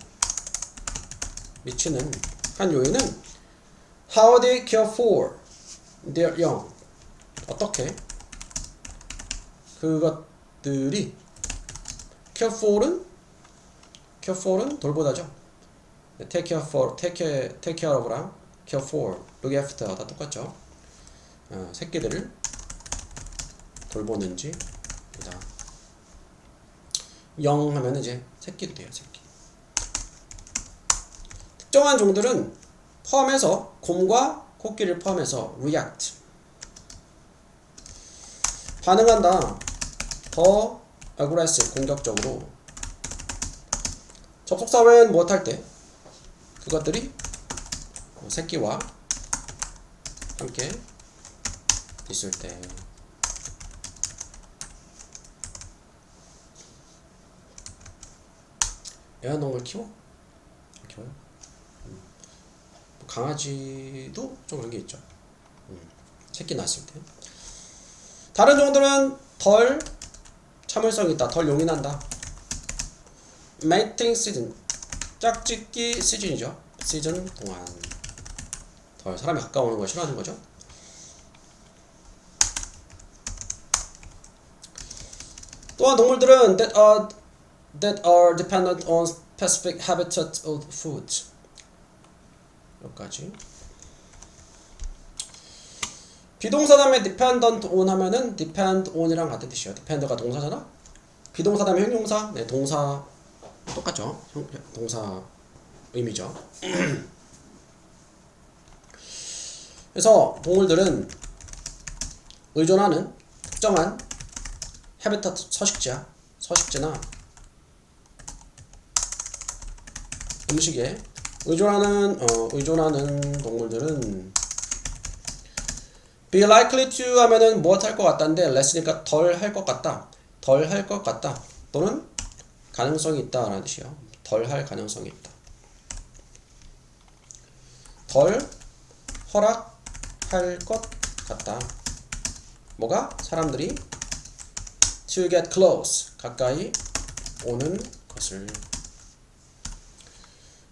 미치는 한 요인은 how they care for their young 어떻게 그것들이 care for은 돌보다죠. take care of랑 care for, look after 다 똑같죠. 새끼들을 돌보는지 영 하면 이제 새끼도 돼요. 새끼. 특정한 종들은 포함해서 곰과 코끼리를 포함해서 react 반응한다. 더 aggressive 공격적으로 접속사 외엔 무엇할 때 그것들이 새끼와 함께 있을 때 애완동물 키워? 키워요. 강아지도 좀 그런 게 있죠. 새끼 낳았을 때. 다른 종들은 덜 참을성이 있다. 덜 용인한다. mating season. 짝짓기 시즌이죠. 시즌 동안. 덜 사람이 가까워오는 걸 싫어하는 거죠. 또한 동물들은 that are dependent on specific habitat of food. 여기까지. 비동사 다음에 dependent on 하면은 depend on이랑 같은 뜻이에요. depend가 동사잖아. 비동사 다음에 형용사. 네, 동사 똑같죠. 동사 의미죠. 그래서 동물들은 의존하는 특정한 habitat 서식지나 음식에 의존하는 동물들은 be likely to 하면은 무엇 할 것 같다인데 less니까 덜 할 것 같다. 덜 할 것 같다. 또는 가능성이 있다 라는 뜻이에요. 덜 할 가능성이 있다. 덜 허락할 것 같다. 뭐가? 사람들이 to get close 가까이 오는 것을.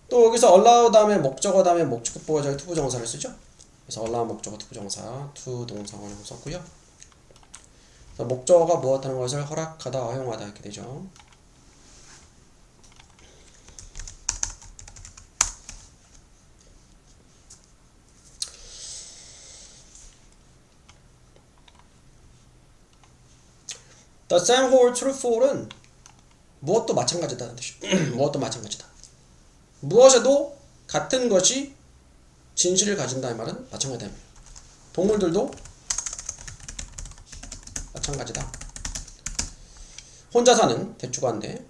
또 여기서 allow 다음에 목적어 다음에 목적격 보호자의 투부정사를 쓰죠. 그래서 allow 목적어 투부정사 to 동사원을 썼고요. 그래서 목적어가 무엇하는 것을 허락하다 허용하다 이렇게 되죠. The same hold true for은 무엇도 마찬가지다는 뜻이에요. 무엇도 마찬가지다. 무엇에도 같은 것이 진실을 가진다는 말은 마찬가지다. 동물들도 마찬가지다. 혼자 사는 대추가인데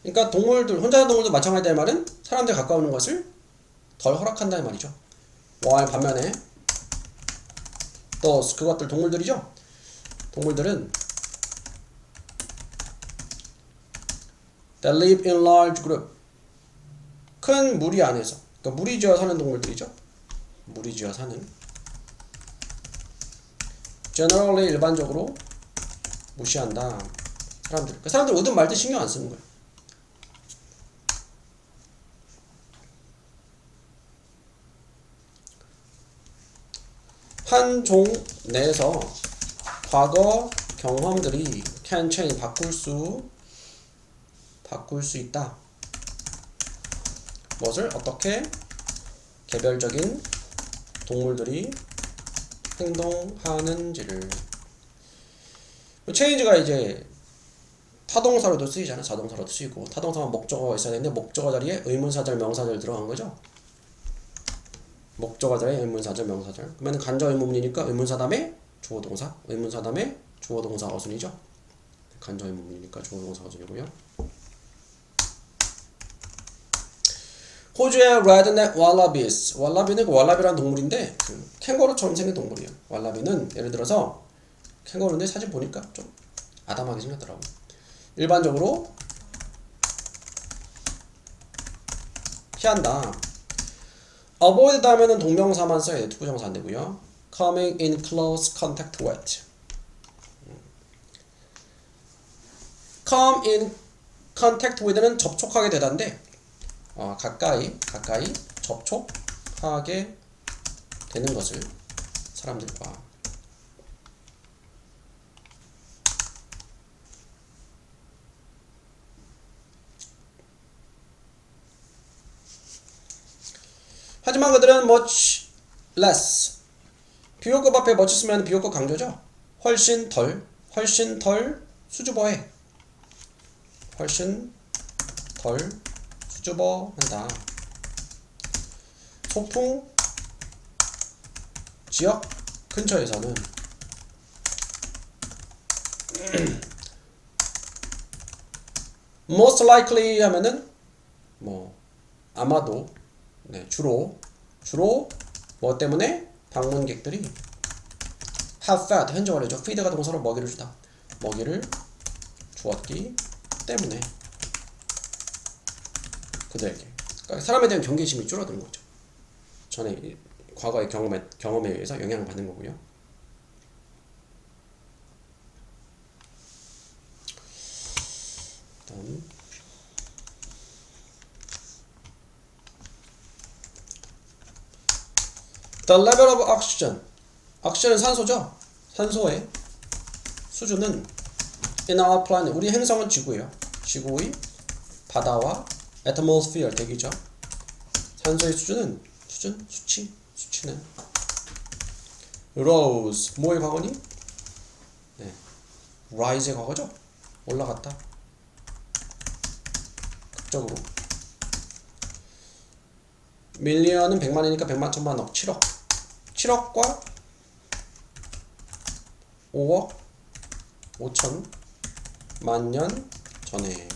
그러니까 동물들 혼자 사는 동물도 마찬가지다는 말은 사람들 가까우는 것을 덜 허락한다는 말이죠. while 반면에 those 그것들 동물들이죠. 동물들은 that live in large group 큰 무리 안에서 그러니까 무리지어 사는 동물들이죠. 무리지어 사는 generally 일반적으로 무시한다. 사람들 그 사람들 오든 말든 신경 안 쓰는 거예요. 한 종 내에서 과거 경험들이 can change 바꿀 수 있다. 무엇을 어떻게 개별적인 동물들이 행동하는지를. change가 이제 타동사로도 쓰이잖아. 자동사로도 쓰이고 타동사만 목적어가 있어야 되는데 목적어 자리에 의문사절 명사절 들어간 거죠. 목적어 자리에 의문사절 명사절. 그러면 간접 의문문이니까 의문사 다음에 주어동사, 의문사 다음에 주어동사 어순이죠. 간접 의문문이니까 주어동사 어순이고요. 호주의 redneck wallabies. 왈라비는 왈라비라는 동물인데 캥거루처럼 생긴 동물이에요. 왈라비는 예를 들어서 캥거루인데 사진 보니까 좀 아담하게 생겼더라고. 일반적으로 피한다. avoid 다음에는 동명사만 써야 돼요. 투부정사 안 되고요. coming in close contact with. come in contact with는 접촉하게 되다인데 가까이 접촉하게 되는 것을 사람들과. 하지만 그들은 much less. 비교급 앞에 much 쓰면 비교급 강조죠. 훨씬 덜 수줍어해. 훨씬 덜 수줍어한다. 소풍 지역 근처에서는 most likely 하면은 뭐 아마도 주로 뭐 때문에 방문객들이 have fed 현재 완료죠. feed가 동사로 먹이를 주다. 먹이를 두었기 때문에 그들에게, 그러니까 사람에 대한 경계심이 줄어드는 거죠. 전에 과거의 경험에 의해서 영향을 받는 거고요. 다음 The level of oxygen. oxygen은 산소죠. 산소의 수준은 in our planet, 우리 행성은 지구예요. 지구의 바다와 atmosphere, 대기죠. 산소의 수준은 수치는 rose, 뭐의 과거니? 네, rise의 과거죠. 올라갔다. 극적으로. 밀리언은 100만이니까 100만, 1000만, 억, 7억. 7억과 5억 5천 만년 전에.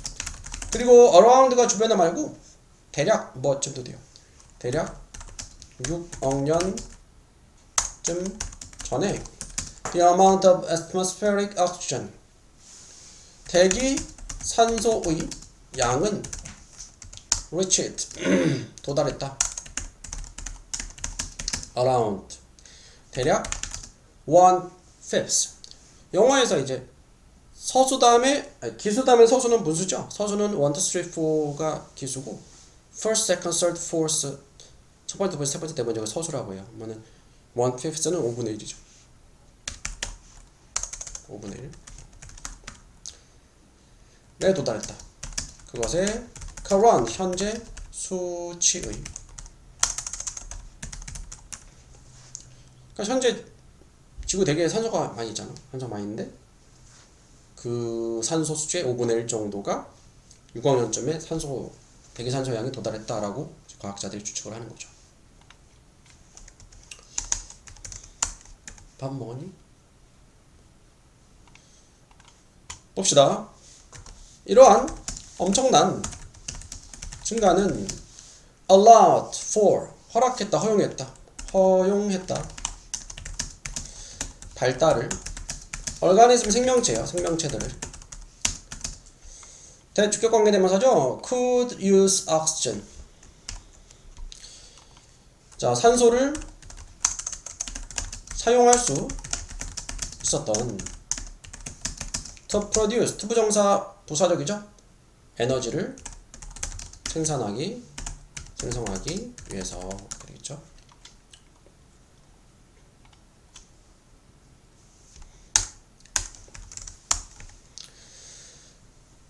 그리고 around가 주변에 말고 대략 뭐쯤도 돼요. 대략 6억 년쯤 전에 the amount of atmospheric oxygen, 대기 산소의 양은 reached 도달했다. around 대략 1/5. 영어에서 이제 서수 다음에 기수 다음에 서수는 분수죠. 서수는 1, 2, 3, 4가 기수고 first, second, third, fourth, 첫 번째, 두 번째, 세 번째, 네 번째가 서수라고 해요. 그러면은 1/5는 5분의 1이죠. 5분의 1에 도달했다. 그것의 current, 현재 수치의, 그러니까 현재 지구 대기에 산소가 많이 있잖아. 산소가 많이 있는데 그 산소 수치의 5분의 1 정도가 6억 년쯤에 대기 산소 양이 도달했다라고 과학자들이 추측을 하는 거죠. 밥 먹었니? 봅시다. 이러한 엄청난 증가는 allowed for, 허락했다, 허용했다 발달을, organism 생명체요, 생명체들을, 대주격 관계대명사죠. could use oxygen. 자, 산소를 사용할 수 있었던 to produce, 투부정사 부사적이죠. 에너지를 생성하기 위해서 그러겠죠.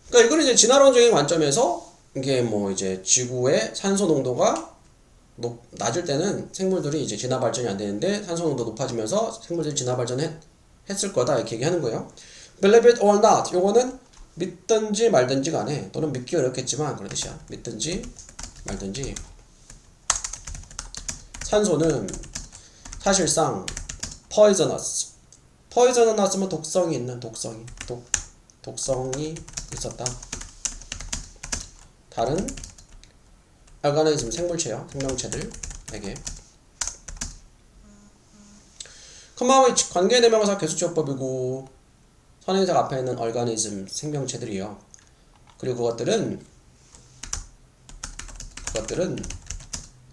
그러니까 이거는 이제 진화론적인 관점에서 이게 뭐 이제 지구의 산소 농도가 낮을 때는 생물들이 이제 진화 발전이 안 되는데 산소 농도 높아지면서 생물들이 진화 발전했을 거다 이렇게 얘기하는 거예요. Believe it or not. 요거는 믿든지 말든지 간에, 또는 믿기 어렵겠지만 그런 뜻이야. 믿든지 말든지 산소는 사실상 poisonous면 독성이 있는, 독성이 있었다. 다른 organism 생물체요, 생명체들에게. 컴마 which 관계대명사 개수치어법이고 선행사 앞에 있는 organism 생명체들이요. 그리고 그것들은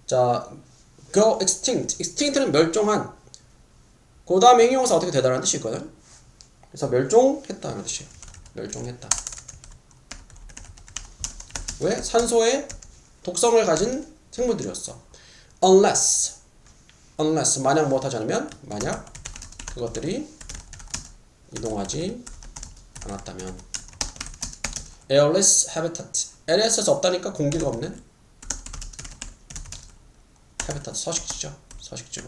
자 go extinct는 멸종한. 그 다음에 형용사 어떻게 되다라는 뜻이 있거든. 그래서 멸종했다는 뜻이에요. 멸종했다. 왜? 산소에 독성을 가진 생물들이었어. unless 만약 못하지 않으면, 만약 그것들이 이동하지 않았다면. airless habitat, airless에서 없다니까 공기가 없는 habitat, 서식지죠. 서식지로.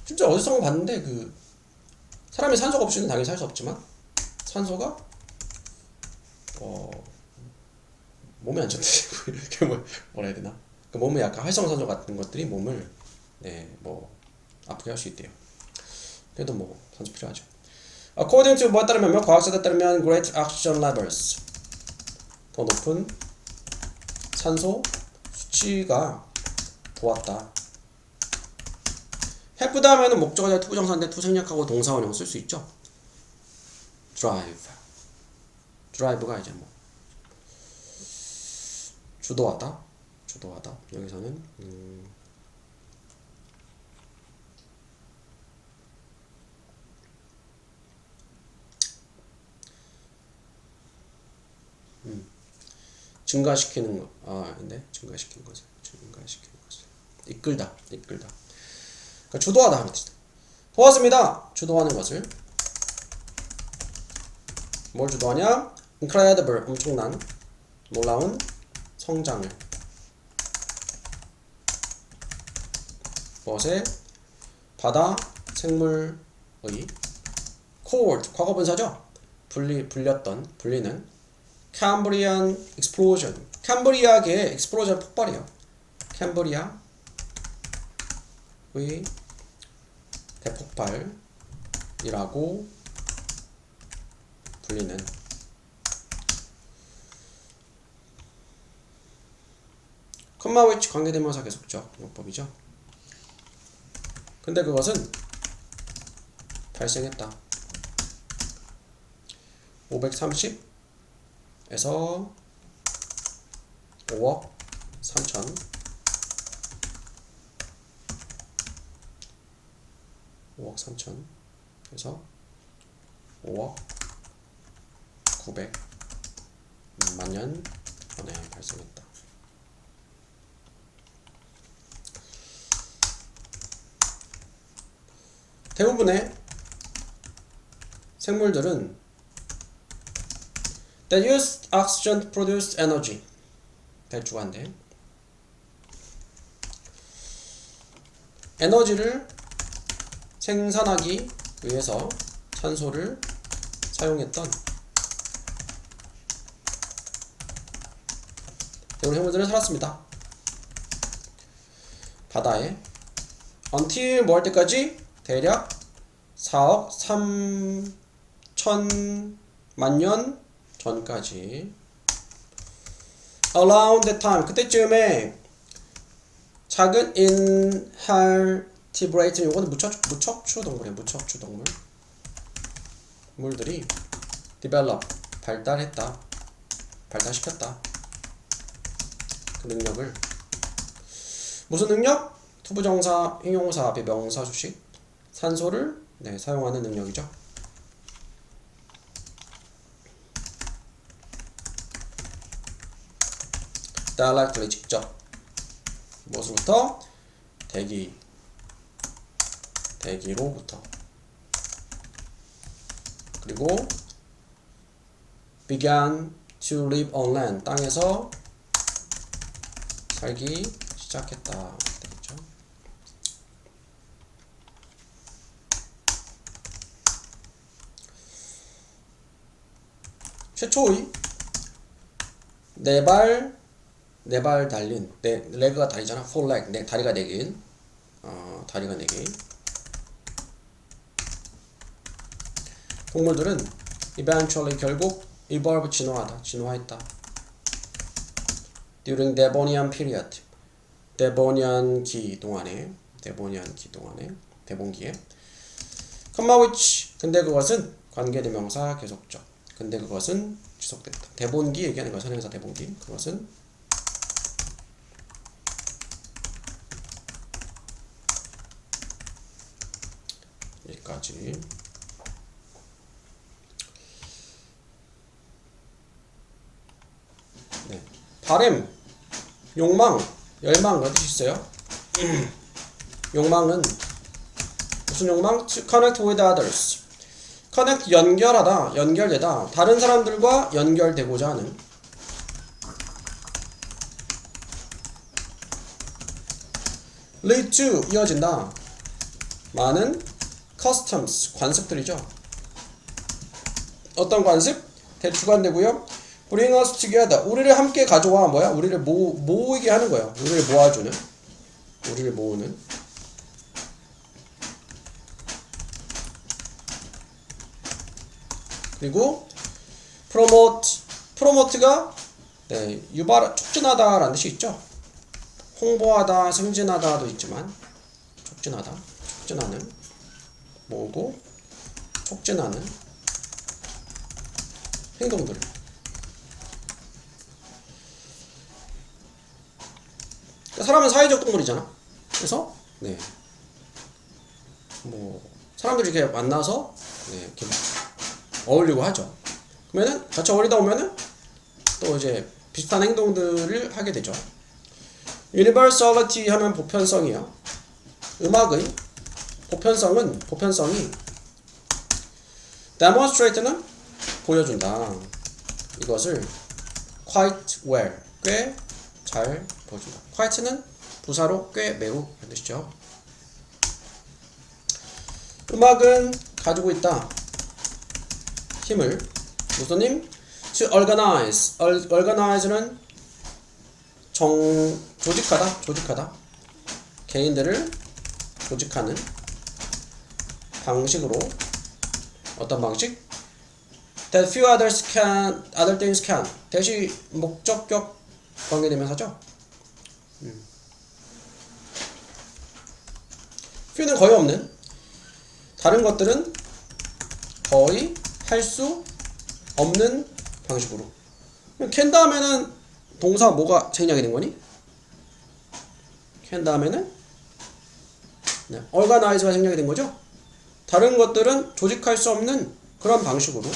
진짜 어디서 봤는데 그 사람이 산소가 없이는 당연히 살 수 없지만 산소가 몸에 안 좋다고 이렇게 뭐라 해야 되나? 그 몸에 약간 활성산소 같은 것들이 몸을 아프게 할 수 있대요. 그래도 뭐 산소 필요하죠. According to 뭐에 따르면, 과학자들에 따르면 great oxygen levels, 더 높은 산소 수치가 도왔다. have 다음에는 목적어 자 투부정사인데 to 생략하고 동사원형 쓸 수 있죠. drive가 이제 뭐 주도하다 여기서는 증가시키는 거. 근데 증가시키는 것을 이끌다. 그러니까 주도하다 하는 뜻이다. 도왔습니다. 주도하는 것을. 뭘 주도하냐? incredible, 엄청난, 놀라운 성장을. 무엇에? 바다, 생물의. cold, 과거분사죠? 불리는. Cambrian explosion. 캄브리아계의 explosion 폭발이에요. 캄브리아의 대폭발이라고 불리는. 컴마 which 관계대명사 계속적 용법이죠. 근데 그것은 발생했다. 530에서 5억 3천 5억 3천에서 5억 900만 년 전에 발생했다. 대부분의 생물들은 that use oxygen to produce energy. 대주관데 에너지를 생산하기 위해서 산소를 사용했던 대부분 생물들은 살았습니다. 바다에 until 뭐 할 때까지? 대략 4억 3천만 년 전까지. around that time, 그때쯤에 작은 invertebrate, 요거는 무척추 동물이에요. 무척추 동물. 물들이 develop, 발달시켰다. 그 능력을. 무슨 능력? 투부정사, 형용사, 비명사, 수식, 산소를 사용하는 능력이죠. directly, 직접. 무엇으로부터? 대기로부터. 그리고 began to live on land, 땅에서 살기 시작했다. 되겠죠? 최초의 네 발 달린, 레그가 다리잖아. four leg, 다리가 4개인, 다리가 4개인 동물들은 eventually, 결국 evolve, 진화했다. during Devonian period, 데보니안기 동안에, 대본기에. comma which, 근데 그것은 관계대명사 계속적. 근데 그것은 지속됐다. 대본기 얘기하는 거야. 선행사 대본기. 그것은 여기까지. 바램, 욕망, 열망 어디 있어요? 욕망은 무슨 욕망? To connect with others. connect, 연결되다. 다른 사람들과 연결되고자 하는. lead to, 이어진다. 많은 customs, 관습들이죠. 어떤 관습? 대주관되고요. bring us together, 우리를 함께 가져와. 뭐야? 우리를 모이게 하는 거예요. 우리를 모아주는, 우리를 모으는. 그리고 promote가 촉진하다라는 뜻이 있죠. 홍보하다, 승진하다도 있지만 촉진하다. 촉진하는 모으고 촉진하는 행동들을 그러니까 사람은 사회적 동물이잖아. 그래서 네. 뭐 사람들이 이렇게 만나서 네, 이렇게 어울리고 하죠. 그러면은 같이 어울리다 보면은 또 이제 비슷한 행동들을 하게 되죠. Universality 하면 보편성이요. 음악의 보편성이 demonstrate는 보여준다. 이것을 quite well 꽤 잘 보여준다. quite는 부사로 꽤 매우 이런 뜻이죠. 음악은 가지고 있다. 힘을 무슨 힘? To organize. organize는 조직하다. 개인들을 조직하는 방식으로 어떤 방식? That few other things can. 대시 목적격 관계대명사죠. few는 거의 없는. 다른 것들은 거의 할 수 없는 방식으로. can 다음에는 동사 뭐가 생략이 된 거니? can 다음에는 네, organize가 생략이 된 거죠. 다른 것들은 조직할 수 없는 그런 방식으로.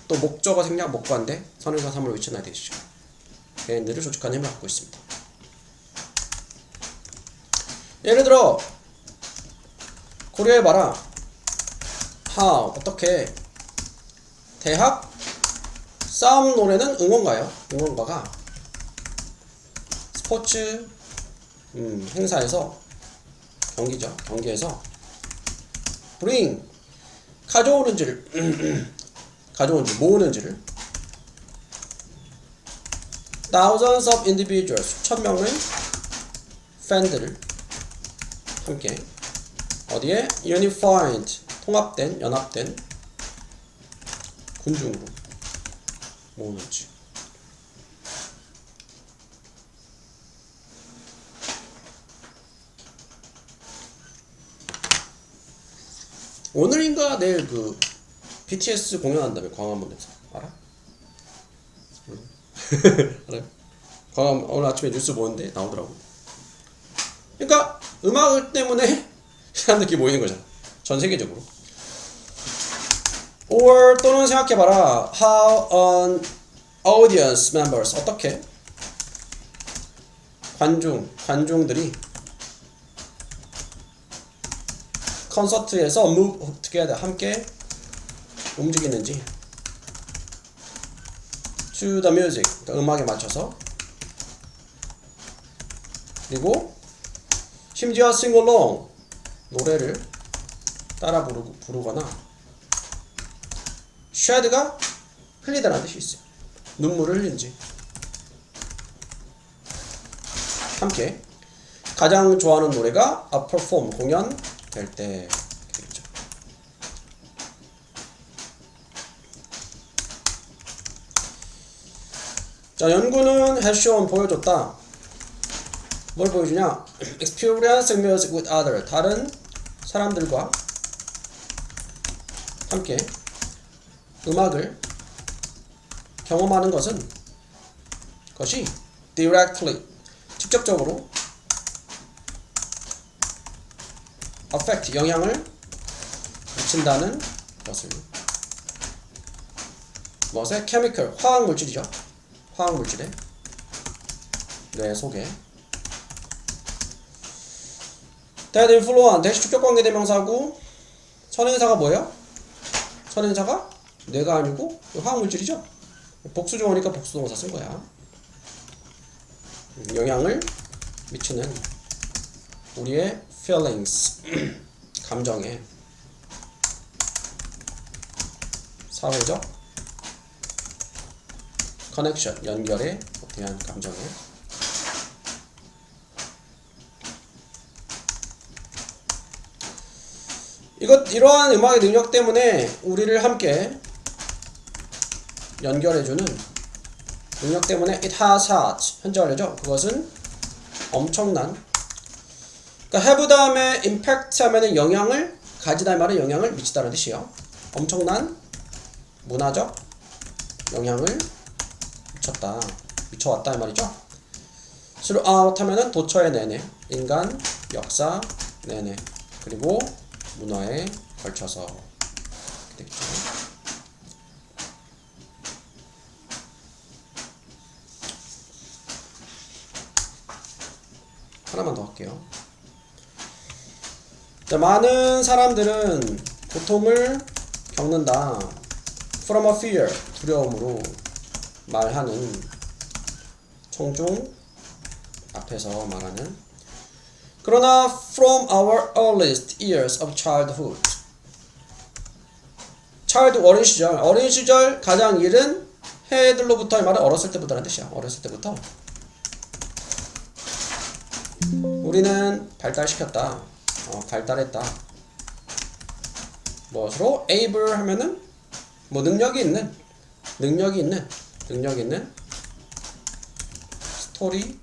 또 목적어 생략 목관대 선행사 3을 위치해놔야 되시죠. 개인들을 조직하는 힘을 갖고 있습니다. 예를 들어 고려해봐라. how 어떻게 대학 싸움 노래는 응원가요. 응원가가 스포츠 행사에서 경기죠. 경기에서 bring 가져오는지를 모으는지를 thousands of individuals 수천 명의 팬들을 함께 어디에 unified 통합된 연합된 군중으로 모으는지. 오늘인가 내일 그 BTS 공연한다며 광화문에서 알아? 알아요? 광화문 오늘 아침에 뉴스 보는데 나오더라고. 그러니까 음악 때문에 사람들끼리 모이는 거잖아. 전 세계적으로. or 또는 생각해봐라. how an audience members 어떻게 관중들이 콘서트에서 move together 함께 움직이는지 to the music 그러니까 음악에 맞춰서. 그리고 심지어 sing along 노래를 따라 부르거나 shed가 흘리다라는 뜻이 있어요. 눈물을 흘린지 함께 가장 좋아하는 노래가 a perform 공연 될 때 되겠죠. 자, 연구는 has shown 보여줬다. 뭘 보여주냐? experience music with other 다른 사람들과 함께 음악을 경험하는 것이 directly 직접적으로 affect 영향을 미친다는 것을 무엇에? chemical 화학물질이죠. 화학물질의 뇌 속에 that influence 대시 축적관계 대명사고 선행사가 뭐예요? 선행사가 뇌가 아니고 화학물질이죠. 복수조어니까 복수동사 쓴 거야. 영향을 미치는 우리의 feelings 감정에 사회적 connection 연결에 대한 감정에 이러한 음악의 능력 때문에 우리를 함께 연결해주는 능력 때문에 it has had 현재 완료죠. 그것은 엄청난 그러니까 have 다음에 impact 하면은 영향을 가지다 말은 영향을 미치다는 뜻이에요. 엄청난 문화적 영향을 미쳤다. 미쳐왔다 이 말이죠. throughout 하면은 도처에 내내, 인간 역사 내내, 그리고 문화에 걸쳐서 이렇게 되겠죠. 하나만 더 할게요. 자, 많은 사람들은 고통을 겪는다. from a fear, 두려움으로 말하는 청중 앞에서 말하는. 그러나 from our earliest years of childhood, 어린 시절 가장 이른 해들로부터, 이 말은 어렸을 때부터라는 뜻이야. 어렸을 때부터 우리는 발달시켰다. 발달했다. 무엇으로? able 하면은 뭐 능력이 있는 스토리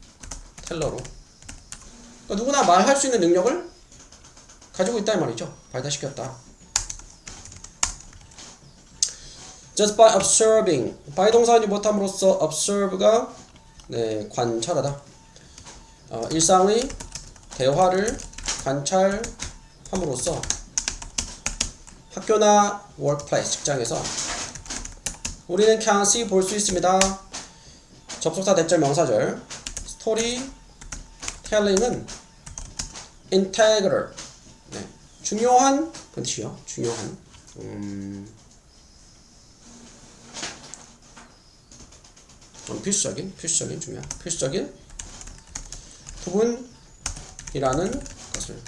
텔러로, 그러니까 누구나 말할 수 있는 능력을 가지고 있다 이 말이죠. 발달시켰다. just by observing, by 동사하지 못함으로써 observe가 관찰하다. 일상의 대화를 관찰함으로써 학교나 workplace, 직장에서 우리는 can see, 볼 수 있습니다. 접속사 대절 명사절. 스토리 텔링은 integral, 중요한 그런 뜻이요. 중요한 필수적인 중요한 필수적인 부분이라는 것을,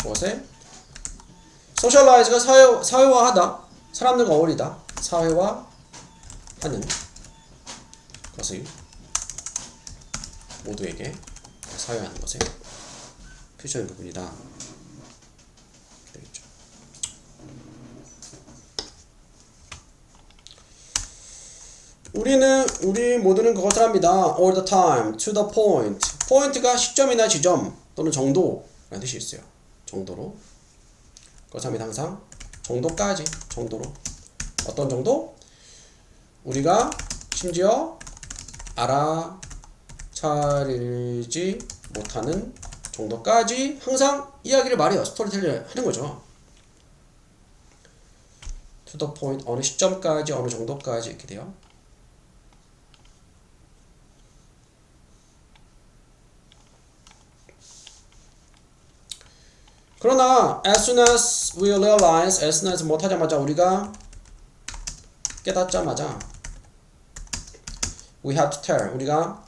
무엇에? socialize가 사회화하다, 사람들과 어울리다, 사회화하는 것을, 모두에게 사회화하는 것에 필수적인 부분이다. 되겠죠. 우리 모두는 그것을 합니다. all the time, to the point. 포인트가 시점이나 지점 또는 정도라는 뜻이 있어요. 정도로. 그것을 합니다. 항상 정도까지, 정도로. 어떤 정도? 우리가 심지어 알아차리지 못하는 정도까지 항상 이야기를 말해요. 스토리텔링 하는 거죠. to the point, 어느 시점까지, 어느 정도까지 이렇게 돼요. 그러나 as soon as we realize, as soon as 못하자마자, 우리가 깨닫자마자 we have to tell, 우리가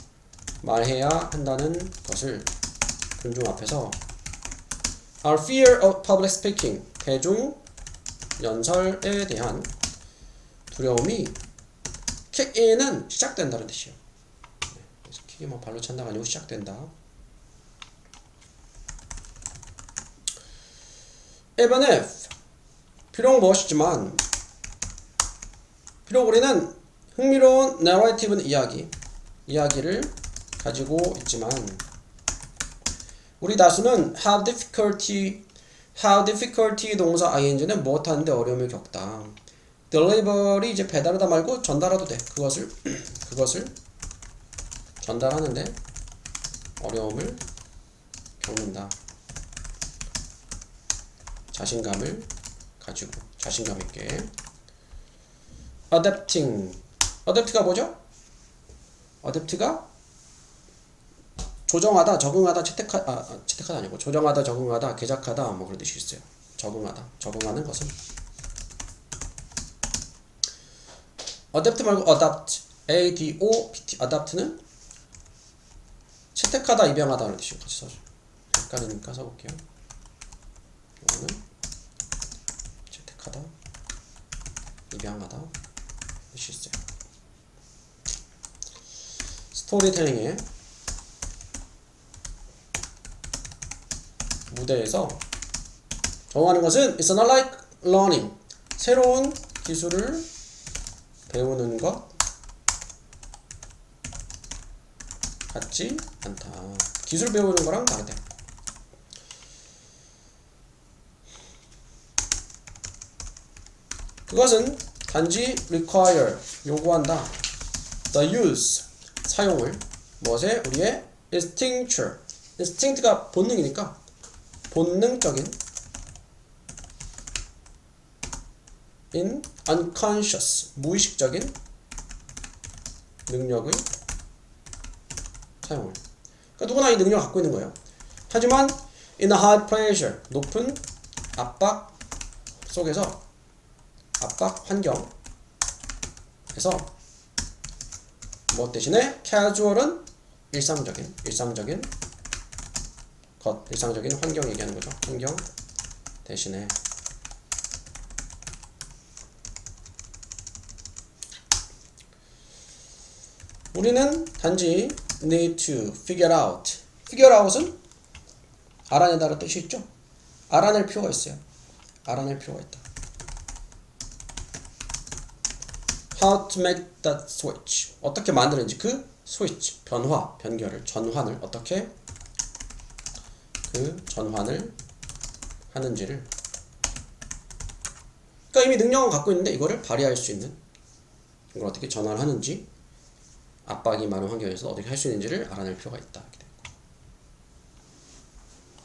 말해야 한다는 것을 군중 앞에서 our fear of public speaking, 대중 연설에 대한 두려움이 kick in은 시작된다는 뜻이에요. 킥이 뭐 발로 찬다가 아니고 시작된다. even if, 비록 무엇이지만, 비록 우리는 흥미로운 narrative는 이야기를 가지고 있지만, 우리 다수는 have difficulty 동사 ing는 무엇하는데 어려움을 겪다. delivery 이제 배달하다 말고 전달하도 돼. 그것을 전달하는데 어려움을 겪는다. 자신감을 가지고, 자신감 있게. adapt가 뭐죠? adapt가 조정하다, 적응하다, 채택하다 아니고 조정하다, 적응하다, 개작하다 뭐 그런 뜻이 있어요. 적응하는 것은. adapt 말고 adopt, A-D-O-P-T, adapt는 채택하다, 입양하다는 뜻이에요. 같이 써줘. 헷갈리니까 써볼게요. 이거는 채택하다, 입양하다 뜻이 있어요. 스토리텔링의 무대에서 정하는 것은 it's not like learning, 새로운 기술을 배우는 것 같지 않다. 기술 배우는 거랑 다르대. 그것은 단지 require 요구한다. the use 사용을 무엇에 우리의 instinctual instinct가 본능이니까 본능적인 in unconscious 무의식적인 능력의 사용을. 그러니까 누구나 이 능력을 갖고 있는 거예요. 하지만 in a high pressure 높은 압박 속에서 압박 환경에서 뭐 대신에 casual은 일상적인 것 일상적인 환경 얘기하는 거죠. 환경 대신에 우리는 단지 need to figure out. figure out은 알아내다라는 뜻이 있죠. 알아낼 필요가 있어요. 알아낼 필요가 있다. how to make that switch. 어떻게 만드는지 그 스위치, 변화, 변결을, 전환을 어떻게 그 전환을 하는지를. 그러니까 이미 능력은 갖고 있는데 이거를 발휘할 수 있는 이걸 어떻게 전환하는지 압박이 많은 환경에서 어떻게 할 수 있는지를 알아낼 필요가 있다.